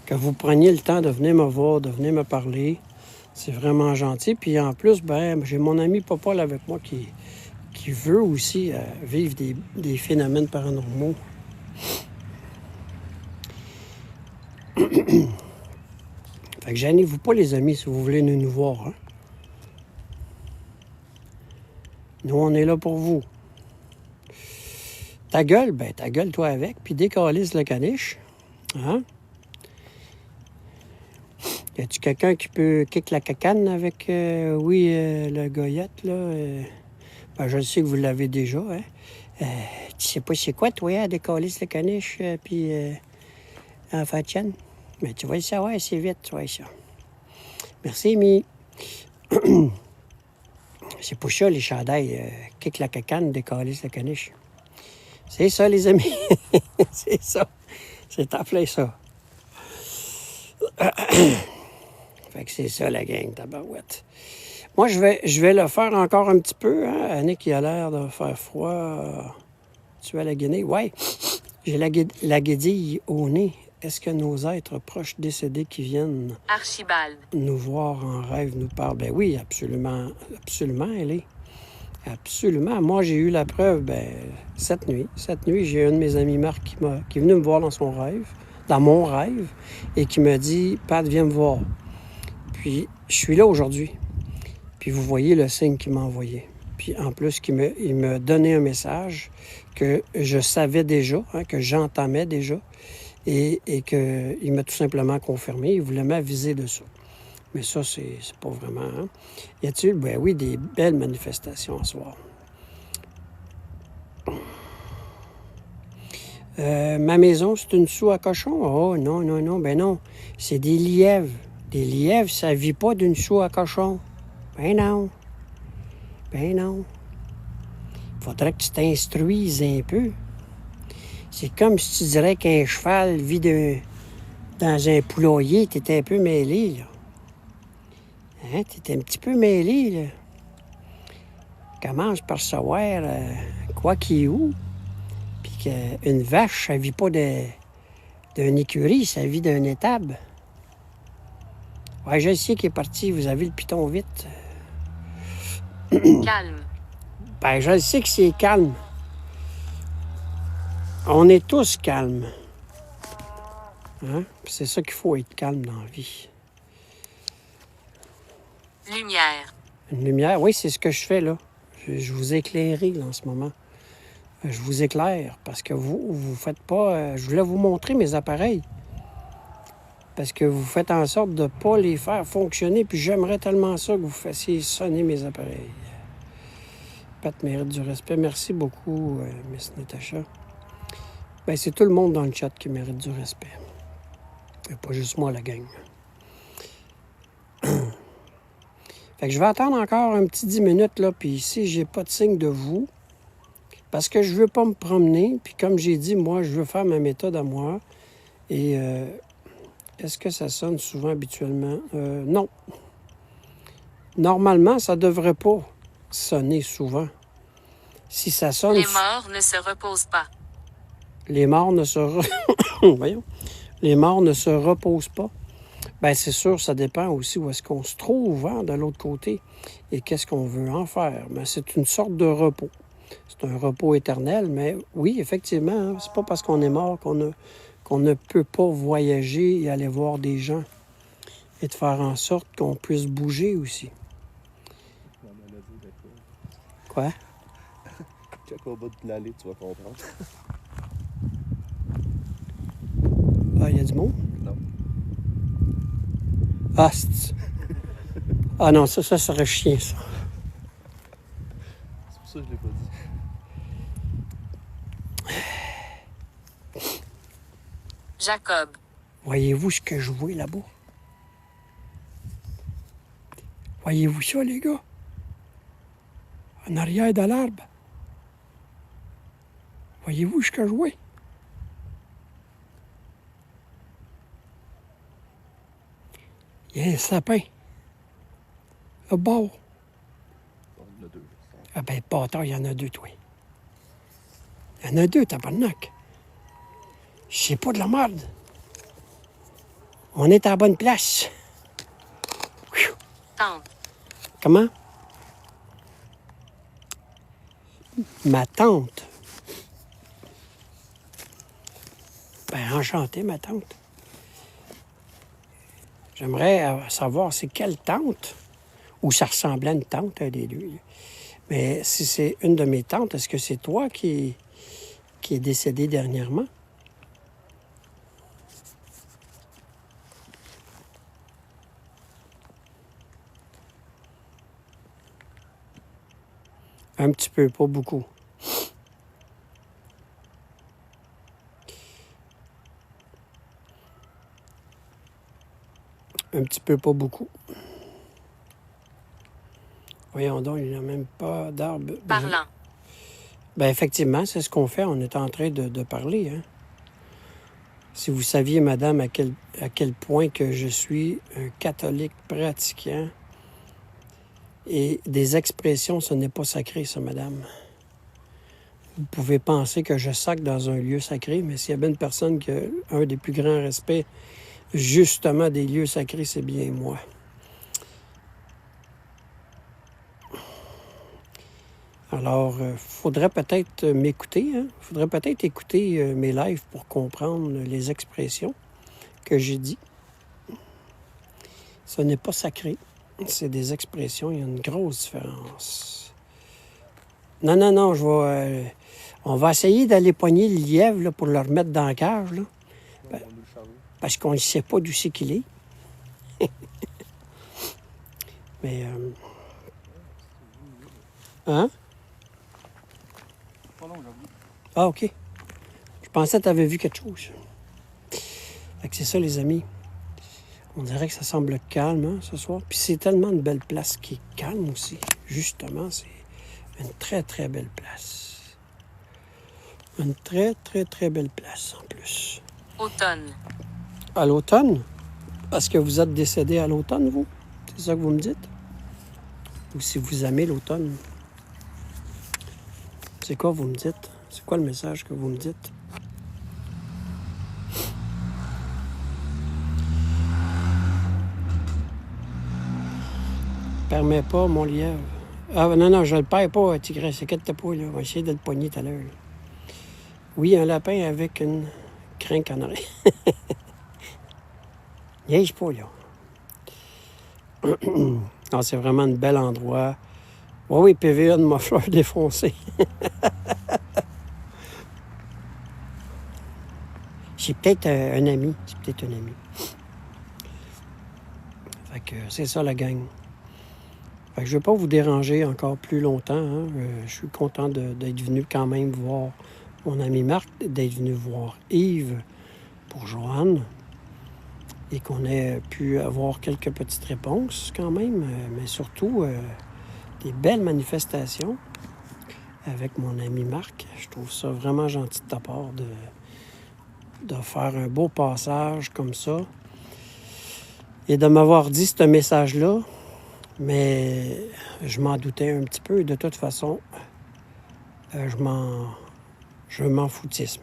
S1: que vous preniez le temps de venir me voir, de venir me parler. C'est vraiment gentil. Puis en plus, ben, j'ai mon ami Popol avec moi qui veut aussi vivre des phénomènes paranormaux. Fait que gênez-vous pas, les amis, si vous voulez nous voir. Hein? Nous, on est là pour vous. Ta gueule, ben ta gueule, toi, avec, puis décalisse le caniche. Hein? Y a-tu quelqu'un qui peut kick la cacane avec, le goyette, là? Ben, je sais que vous l'avez déjà, hein? Tu sais pas c'est quoi, toi, décalisse le caniche, puis en fait tienne? Mais tu vas le savoir assez vite, tu vois ça. Merci, Amy. C'est pour ça, les chandails, kick la cacane, décalisse la caniche. C'est ça, les amis. C'est ça. C'est en plein ça. Fait que c'est ça, la gang, tabarouette. Moi, je vais le faire encore un petit peu. Hein? Annick, il a l'air de faire froid. Tu as la Guinée? Ouais. J'ai la guédille au nez. est-ce que nos êtres proches décédés qui viennent
S2: Archibald.
S1: nous voir en rêve nous parlent? Ben oui, absolument, absolument, elle est. Absolument. Moi, j'ai eu la preuve, cette nuit. Cette nuit, j'ai un de mes amis, Marc, qui est venu me voir dans son rêve, dans mon rêve, et qui m'a dit, « Pat, viens me voir. » Puis, je suis là aujourd'hui. Puis, vous voyez le signe qu'il m'a envoyé. Puis, en plus, il m'a donné un message que je savais déjà, que j'entamais déjà, et qu'il m'a tout simplement confirmé. Il voulait m'aviser de ça. Mais ça, c'est pas vraiment... Hein? Y a-t-il, ben oui, des belles manifestations ce soir. Ma maison, c'est une soue à cochon? Oh, non, non, non, ben non. C'est des lièvres. Des lièvres, ça vit pas d'une soue à cochon. Ben non. Ben non. Faudrait que tu t'instruises un peu. C'est comme si tu dirais qu'un cheval vit dans un poulailler. T'es un peu mêlé, là. Hein? T'es un petit peu mêlé, là. Commence par savoir quoi qui est où. Puis qu'une vache, ça vit pas d'une écurie, ça vit d'un étable. Ouais, je sais qu'il est parti. Vous avez le piton vite.
S2: Calme.
S1: Ben, je sais que c'est calme. On est tous calmes. Hein? C'est ça qu'il faut, être calme dans la vie.
S2: Lumière.
S1: Une lumière, oui, c'est ce que je fais là. Je vous éclaire là, en ce moment. Je vous éclaire parce que vous faites pas... je voulais vous montrer mes appareils. Parce que vous faites en sorte de ne pas les faire fonctionner. Puis j'aimerais tellement ça que vous fassiez sonner mes appareils. Pat mérite du respect. Merci beaucoup, Miss Natacha. Ben, c'est tout le monde dans le chat qui mérite du respect. Et pas juste moi, la gang. Fait que je vais attendre encore un petit 10 minutes, là, puis si j'ai pas de signe de vous, parce que je veux pas me promener, puis comme j'ai dit, moi, je veux faire ma méthode à moi. Et est-ce que ça sonne souvent habituellement? Non. Normalement, ça devrait pas sonner souvent. Si ça sonne...
S2: Les morts ne se reposent pas.
S1: Les morts ne se... Voyons. Les morts ne se reposent pas. Bien, c'est sûr, ça dépend aussi où est-ce qu'on se trouve, hein, de l'autre côté, et qu'est-ce qu'on veut en faire. Mais c'est une sorte de repos. C'est un repos éternel, mais oui, effectivement, hein, c'est pas parce qu'on est mort qu'on ne peut pas voyager et aller voir des gens et de faire en sorte qu'on puisse bouger aussi.
S3: La maladie d'accord.
S1: Quoi?
S3: Quand on va te l'aller, tu vas comprendre.
S1: Ah, il y a du monde?
S3: Non.
S1: Ah, c'est... Ah non, ça serait chiant, ça.
S3: C'est pour ça que je l'ai pas dit.
S2: Jacob.
S1: Voyez-vous ce que je vois là-bas? Voyez-vous ça, les gars? En arrière de l'arbre. Voyez-vous ce que je vois? Il y a un sapin. Là bas.
S3: On en a deux.
S1: Ah ben, bâtard, il y en a deux, toi. Il y en a deux, tabarnak. C'est pas de la merde. On est à la bonne place.
S2: Tante.
S1: Comment? Ma tante. Ben, enchantée, ma tante. J'aimerais savoir c'est quelle tante, ou ça ressemblait à une tante, un des deux. Mais si c'est une de mes tantes, est-ce que c'est toi qui est décédé dernièrement? Un petit peu, pas beaucoup. Un petit peu, pas beaucoup. Voyons donc, il n'y a même pas d'arbre.
S2: Parlant.
S1: Ben effectivement, c'est ce qu'on fait. On est en train de parler. Hein? Si vous saviez, madame, à quel point que je suis un catholique pratiquant, et des expressions, ce n'est pas sacré, ça, madame. Vous pouvez penser que je sac dans un lieu sacré, mais s'il y a bien une personne qui a un des plus grands respects, justement, des lieux sacrés, c'est bien moi. Alors, il faudrait peut-être m'écouter, hein? Il faudrait peut-être écouter mes lives pour comprendre les expressions que j'ai dit. Ce n'est pas sacré, c'est des expressions, il y a une grosse différence. Non, non, non, on va essayer d'aller pogner le lièvre là, pour le remettre dans la cage, là, parce qu'on ne sait pas d'où c'est qu'il est. Mais, hein? Ah, OK. Je pensais que tu avais vu quelque chose. Fait que c'est ça, les amis. On dirait que ça semble calme, hein, ce soir. Puis c'est tellement une belle place qui est calme aussi. Justement, c'est une très, très belle place. Une très, très, très belle place, en plus.
S2: Automne.
S1: À l'automne? Parce que vous êtes décédé à l'automne, vous? C'est ça que vous me dites? Ou si vous aimez l'automne? C'est quoi vous me dites? C'est quoi le message que vous me dites? Permets pas, mon lièvre. Ah, non, non, je le perds pas, Tigresse. Inquiète-toi pas, là. On va essayer de le pogner tout à l'heure. Oui, un lapin avec une crinque en arrière. Niaise pas, là. Non, c'est vraiment un bel endroit. Oui, oui, PVA de ma fleur défoncée. C'est peut-être un ami. C'est peut-être un ami. Fait que c'est ça, la gang. Fait que je ne vais pas vous déranger encore plus longtemps. Hein. Je suis content d'être venu quand même voir mon ami Marc, d'être venu voir Yves pour Joanne et qu'on ait pu avoir quelques petites réponses quand même, mais surtout des belles manifestations avec mon ami Marc. Je trouve ça vraiment gentil de ta part de faire un beau passage comme ça et de m'avoir dit ce message-là. Mais je m'en doutais un petit peu. De toute façon, je m'en foutisme.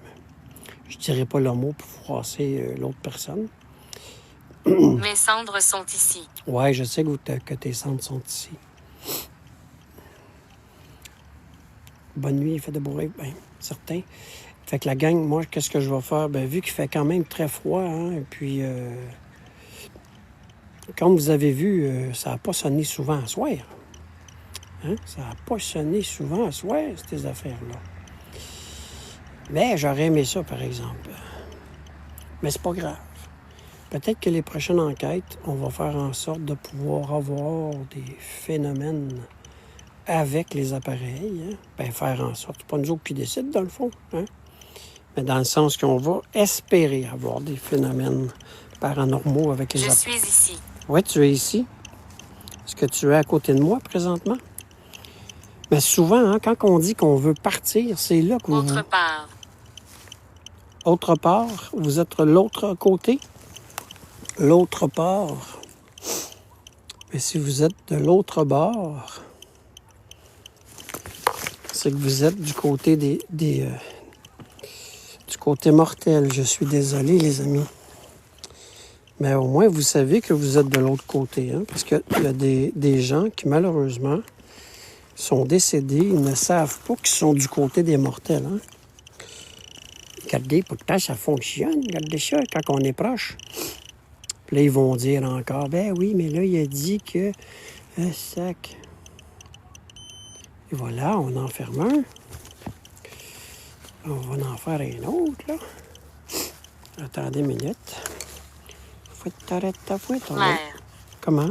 S1: Je ne dirais pas le mot pour froisser l'autre personne.
S2: Mes cendres sont ici.
S1: Oui, je sais que tes cendres sont ici. Bonne nuit, il fait de beaux rêves, bien, certain. Fait que la gang, moi, qu'est-ce que je vais faire? Bien, vu qu'il fait quand même très froid, hein, et puis... Comme vous avez vu, ça n'a pas sonné souvent à soir. Hein? Ça n'a pas sonné souvent à soir, ces affaires-là. Mais j'aurais aimé ça, par exemple. Mais c'est pas grave. Peut-être que les prochaines enquêtes, on va faire en sorte de pouvoir avoir des phénomènes avec les appareils. Hein? Bien, faire en sorte. C'est pas nous autres qui décident, dans le fond. Hein? Mais dans le sens qu'on va espérer avoir des phénomènes paranormaux avec les appareils.
S2: Je suis ici.
S1: Oui, tu es ici. Est-ce que tu es à côté de moi présentement? Mais souvent, hein, quand on dit qu'on veut partir, c'est là que vous...
S2: Autre part.
S1: Autre part? Vous êtes l'autre côté? L'autre part. Mais si vous êtes de l'autre bord, c'est que vous êtes du côté du côté mortel. Je suis désolé, les amis. Mais au moins, vous savez que vous êtes de l'autre côté, hein, parce qu'il y a des gens qui, malheureusement, sont décédés, ils ne savent pas qu'ils sont du côté des mortels. Hein. Regardez, pourtant, ça fonctionne. Regardez ça, quand on est proche. Puis là, ils vont dire encore, ben oui, mais là, il a dit que... sac. Et voilà, on en ferme un. On va en faire un autre, là. Attendez une minute. T'arrêtes ta fouette.
S2: Mer.
S1: Comment?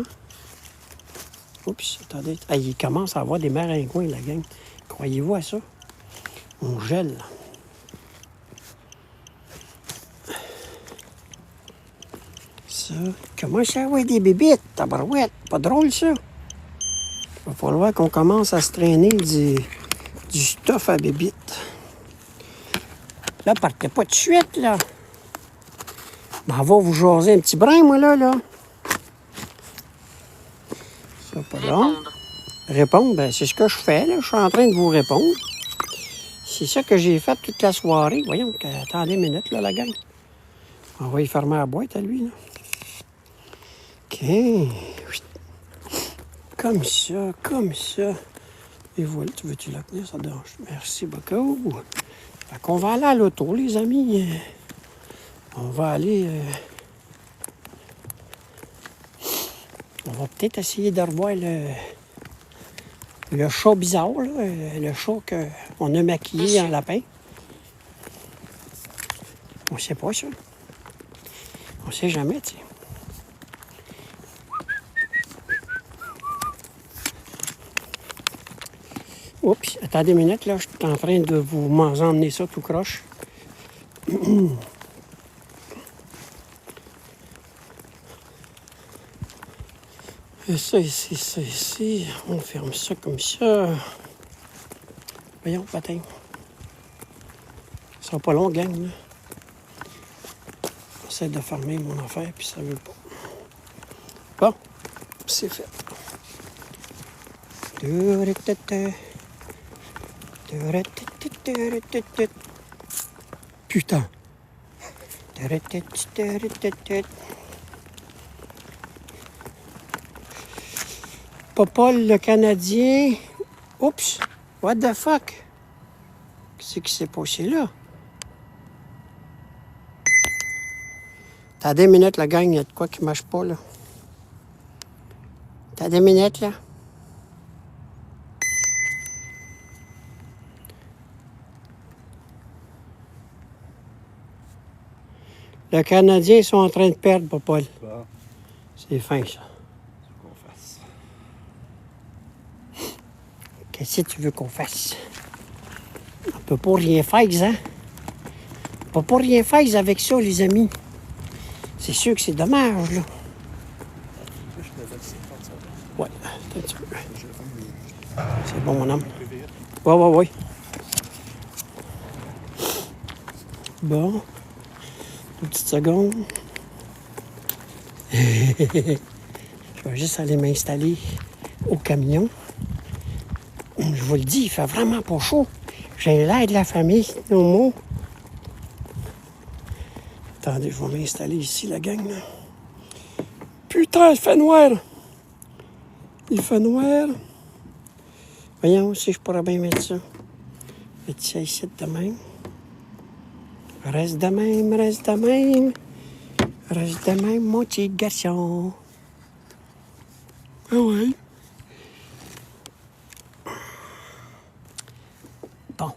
S1: Oups, attendez. Ah, il commence à avoir des maringouins, la gang. Croyez-vous à ça? On gèle. Ça. Comment ça, ouais, des bébites, tabarouette? Pas drôle, ça. Il va falloir qu'on commence à se traîner du stuff à bébites. Là, partez pas de suite, là. Ben, on va vous jaser un petit brin, moi, là. Ça, pas long.
S2: Répondre.
S1: Répondre, ben, c'est ce que je fais, là. Je suis en train de vous répondre. c'est ça que j'ai fait toute la soirée. Voyons, attendez une minute, là, la gang. On va y fermer la boîte à lui, là. OK. Comme ça, comme ça. Et voilà, tu veux-tu la tenir, ça danse? Merci beaucoup. Fait qu'on va aller à l'auto, les amis. On va aller... On va peut-être essayer de revoir le chat bizarre, là, le chat qu'on a maquillé en lapin. On sait pas ça. On sait jamais, tu sais. Oups, attendez une minute, là, je suis en train de vous emmener ça tout croche. Et ça ici, ça ici, on ferme ça comme ça. Voyons, patin. Ça sera pas long, gang, là. J'essaie de fermer mon affaire, puis ça veut pas. Bon, c'est fait. Putain. Popol, le Canadien. Oups. What the fuck? Qu'est-ce qui s'est passé là? T'as des minutes, la gang, il y a de quoi qui marche pas, là. T'as des minutes, là. Le Canadien, ils sont en train de perdre, Popol.
S3: Bon,
S1: C'est fin, ça.
S3: c'est qu'on fasse.
S1: Qu'est-ce que tu veux qu'on fasse? On peut pas rien faire, hein? On peut pas rien faire avec ça, les amis. C'est sûr que c'est dommage, là.
S3: Là, je te laisse faire ça.
S1: Ouais, attends un petit peu.
S3: Je vais faire
S1: C'est bon, mon homme.
S3: plus vite.
S1: Ouais. Bon. Une petite seconde. Je vais juste aller m'installer au camion. Je vous le dis, il fait vraiment pas chaud. J'ai l'air de la famille, nos mots. Attendez, je vais m'installer ici, la gang, là. Putain, il fait noir! Il fait noir. Voyons si je pourrais bien mettre ça. Mettre ça ici de même. Reste de même, reste de même. Reste de même, mon petit garçon. Ah ouais. Bon.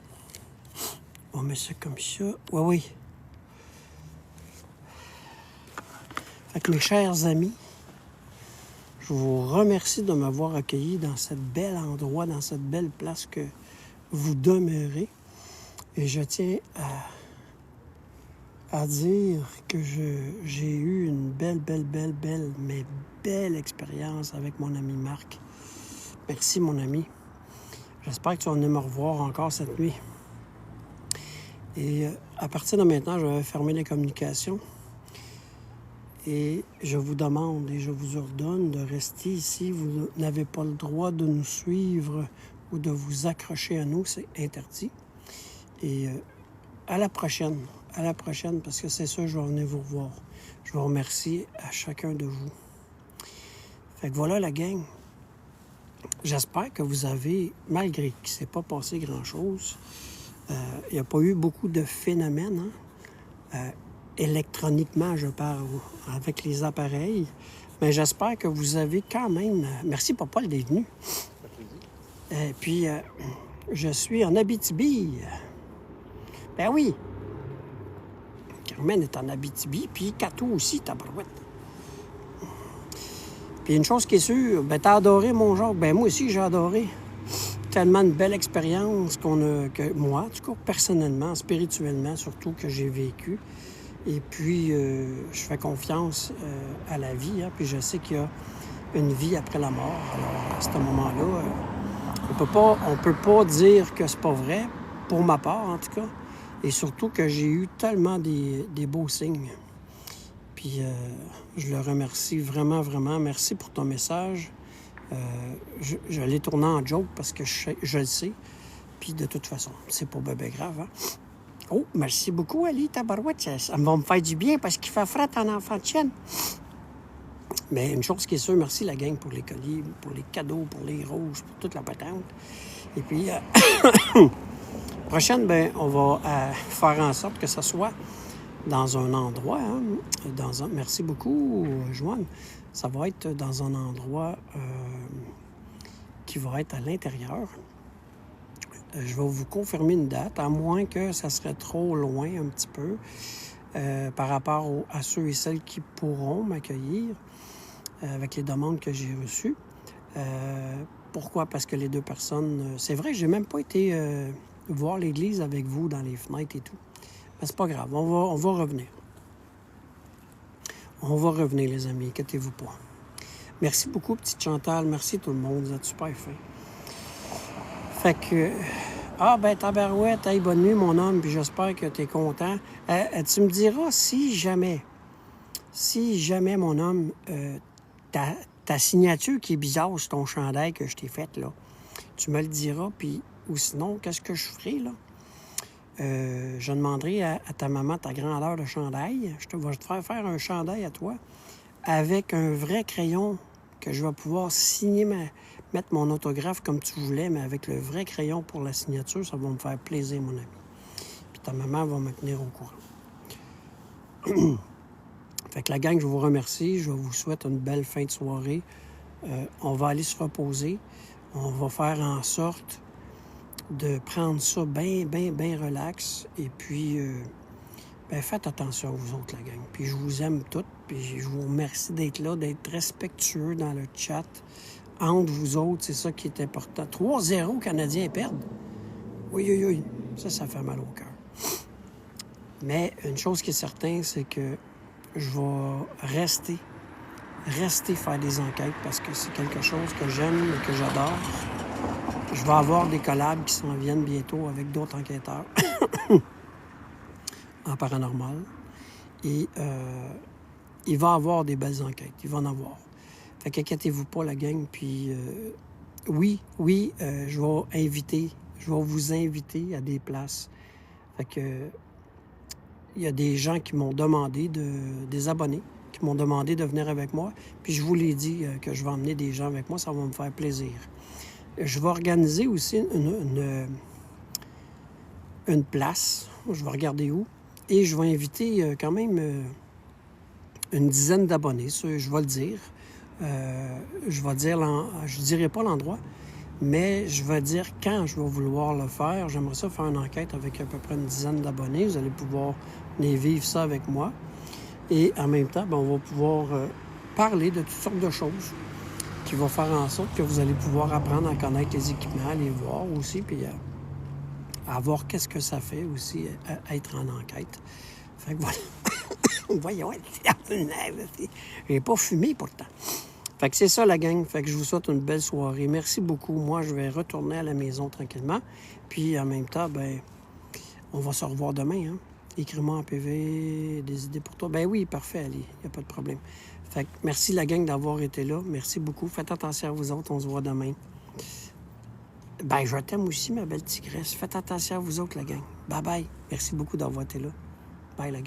S1: On met ça comme ça. Oui. Fait que mes chers amis, je vous remercie de m'avoir accueilli dans ce bel endroit, dans cette belle place que vous demeurez. Et je tiens à dire que j'ai eu une belle expérience avec mon ami Marc. Merci, mon ami. J'espère que tu vas venir me revoir encore cette nuit. Et à partir de maintenant, je vais fermer les communications. Et je vous demande et je vous ordonne de rester ici. Vous n'avez pas le droit de nous suivre ou de vous accrocher à nous. C'est interdit. Et à la prochaine, parce que c'est ça, je vais venir vous revoir. Je vous remercie à chacun de vous. Fait que voilà la gang. J'espère que vous avez, malgré qu'il ne s'est pas passé grand-chose, il n'y a pas eu beaucoup de phénomènes, hein? Électroniquement, je parle, avec les appareils. Mais j'espère que vous avez quand même... Merci, Popol, d'être venu. Et puis, je suis en Abitibi. Ben oui. Carmen est en Abitibi, puis Cato aussi, tabarouette. Puis une chose qui est sûre, ben t'as adoré mon genre. Ben moi aussi, j'ai adoré. Tellement une belle expérience que moi, en tout cas, personnellement, spirituellement, surtout, que j'ai vécu. Et puis, je fais confiance à la vie, hein, puis je sais qu'il y a une vie après la mort. Alors, à ce moment-là, on peut pas dire que c'est pas vrai, pour ma part, en tout cas. Et surtout que j'ai eu tellement des beaux signes. Puis, je le remercie vraiment. Merci pour ton message. Je l'ai tourné en joke parce que je le sais. Puis de toute façon, c'est pas bébé grave, hein? Oh, merci beaucoup, Ali, tabarouette. Ça va me faire du bien parce qu'il fait fret en enfant de chienne. Mais une chose qui est sûre, merci la gang pour les colis, pour les cadeaux, pour les roses, pour toute la patente. Et puis, prochaine, ben, on va faire en sorte que ça soit dans un endroit, hein, merci beaucoup, Joanne. Ça va être dans un endroit qui va être à l'intérieur. Je vais vous confirmer une date, à moins que ça serait trop loin un petit peu par rapport à ceux et celles qui pourront m'accueillir avec les demandes que j'ai reçues. Pourquoi? Parce que les deux personnes... c'est vrai, j'ai même pas été voir l'église avec vous dans les fenêtres et tout. Mais c'est pas grave, on va revenir. On va revenir, les amis, inquiétez-vous pas. Merci beaucoup, petite Chantal. Merci tout le monde, vous êtes super fin. Fait que... Ah, ben, tabarouette, hey, bonne nuit, mon homme, puis j'espère que tu es content. Tu me diras si jamais, mon homme, ta signature qui est bizarre sur ton chandail que je t'ai faite, là, tu me le diras, puis ou sinon, qu'est-ce que je ferai, là? Je demanderai à ta maman ta grandeur de chandail. Je vais te faire un chandail à toi avec un vrai crayon que je vais pouvoir signer, mettre mon autographe comme tu voulais, mais avec le vrai crayon pour la signature, ça va me faire plaisir, mon ami. Puis ta maman va me tenir au courant. Fait que la gang, je vous remercie. Je vous souhaite une belle fin de soirée. On va aller se reposer. On va faire en sorte de prendre ça bien relax. Et puis, faites attention à vous autres, la gang. Puis je vous aime toutes. Puis je vous remercie d'être là, d'être respectueux dans le chat. Entre vous autres, c'est ça qui est important. 3-0, Canadiens perdent. Oui. Ça fait mal au cœur. Mais une chose qui est certaine, c'est que je vais rester faire des enquêtes parce que c'est quelque chose que j'aime et que j'adore. Je vais avoir des collabs qui s'en viennent bientôt avec d'autres enquêteurs en paranormal. Et il va y avoir des belles enquêtes. Il va en avoir. Fait qu'inquiétez-vous pas, la gang. Puis oui, je vais vous inviter à des places. Fait que il y a des gens qui m'ont demandé, des abonnés, qui m'ont demandé de venir avec moi. Puis je vous l'ai dit que je vais emmener des gens avec moi, ça va me faire plaisir. Je vais organiser aussi une place, je vais regarder où, et je vais inviter quand même une dizaine d'abonnés, je vais le dire. Je vais dire, je ne dirai pas l'endroit, mais je vais dire quand je vais vouloir le faire. J'aimerais ça faire une enquête avec à peu près une dizaine d'abonnés. Vous allez pouvoir venir vivre ça avec moi. Et en même temps, on va pouvoir parler de toutes sortes de choses qui vont faire en sorte que vous allez pouvoir apprendre à connaître les équipements, à les voir aussi, puis à voir qu'est-ce que ça fait aussi être en enquête. Fait que voilà. Voyons, j'ai pas fumé pourtant. Fait que c'est ça, la gang. Fait que je vous souhaite une belle soirée. Merci beaucoup. Moi, je vais retourner à la maison tranquillement. Puis, en même temps, on va se revoir demain. Hein? Écris-moi en PV, des idées pour toi. Ben oui, parfait, Ali. Il n'y a pas de problème. Fait que merci, la gang, d'avoir été là. Merci beaucoup. Faites attention à vous autres. On se voit demain. Je t'aime aussi, ma belle tigresse. Faites attention à vous autres, la gang. Bye-bye. Merci beaucoup d'avoir été là. Bye, la gang.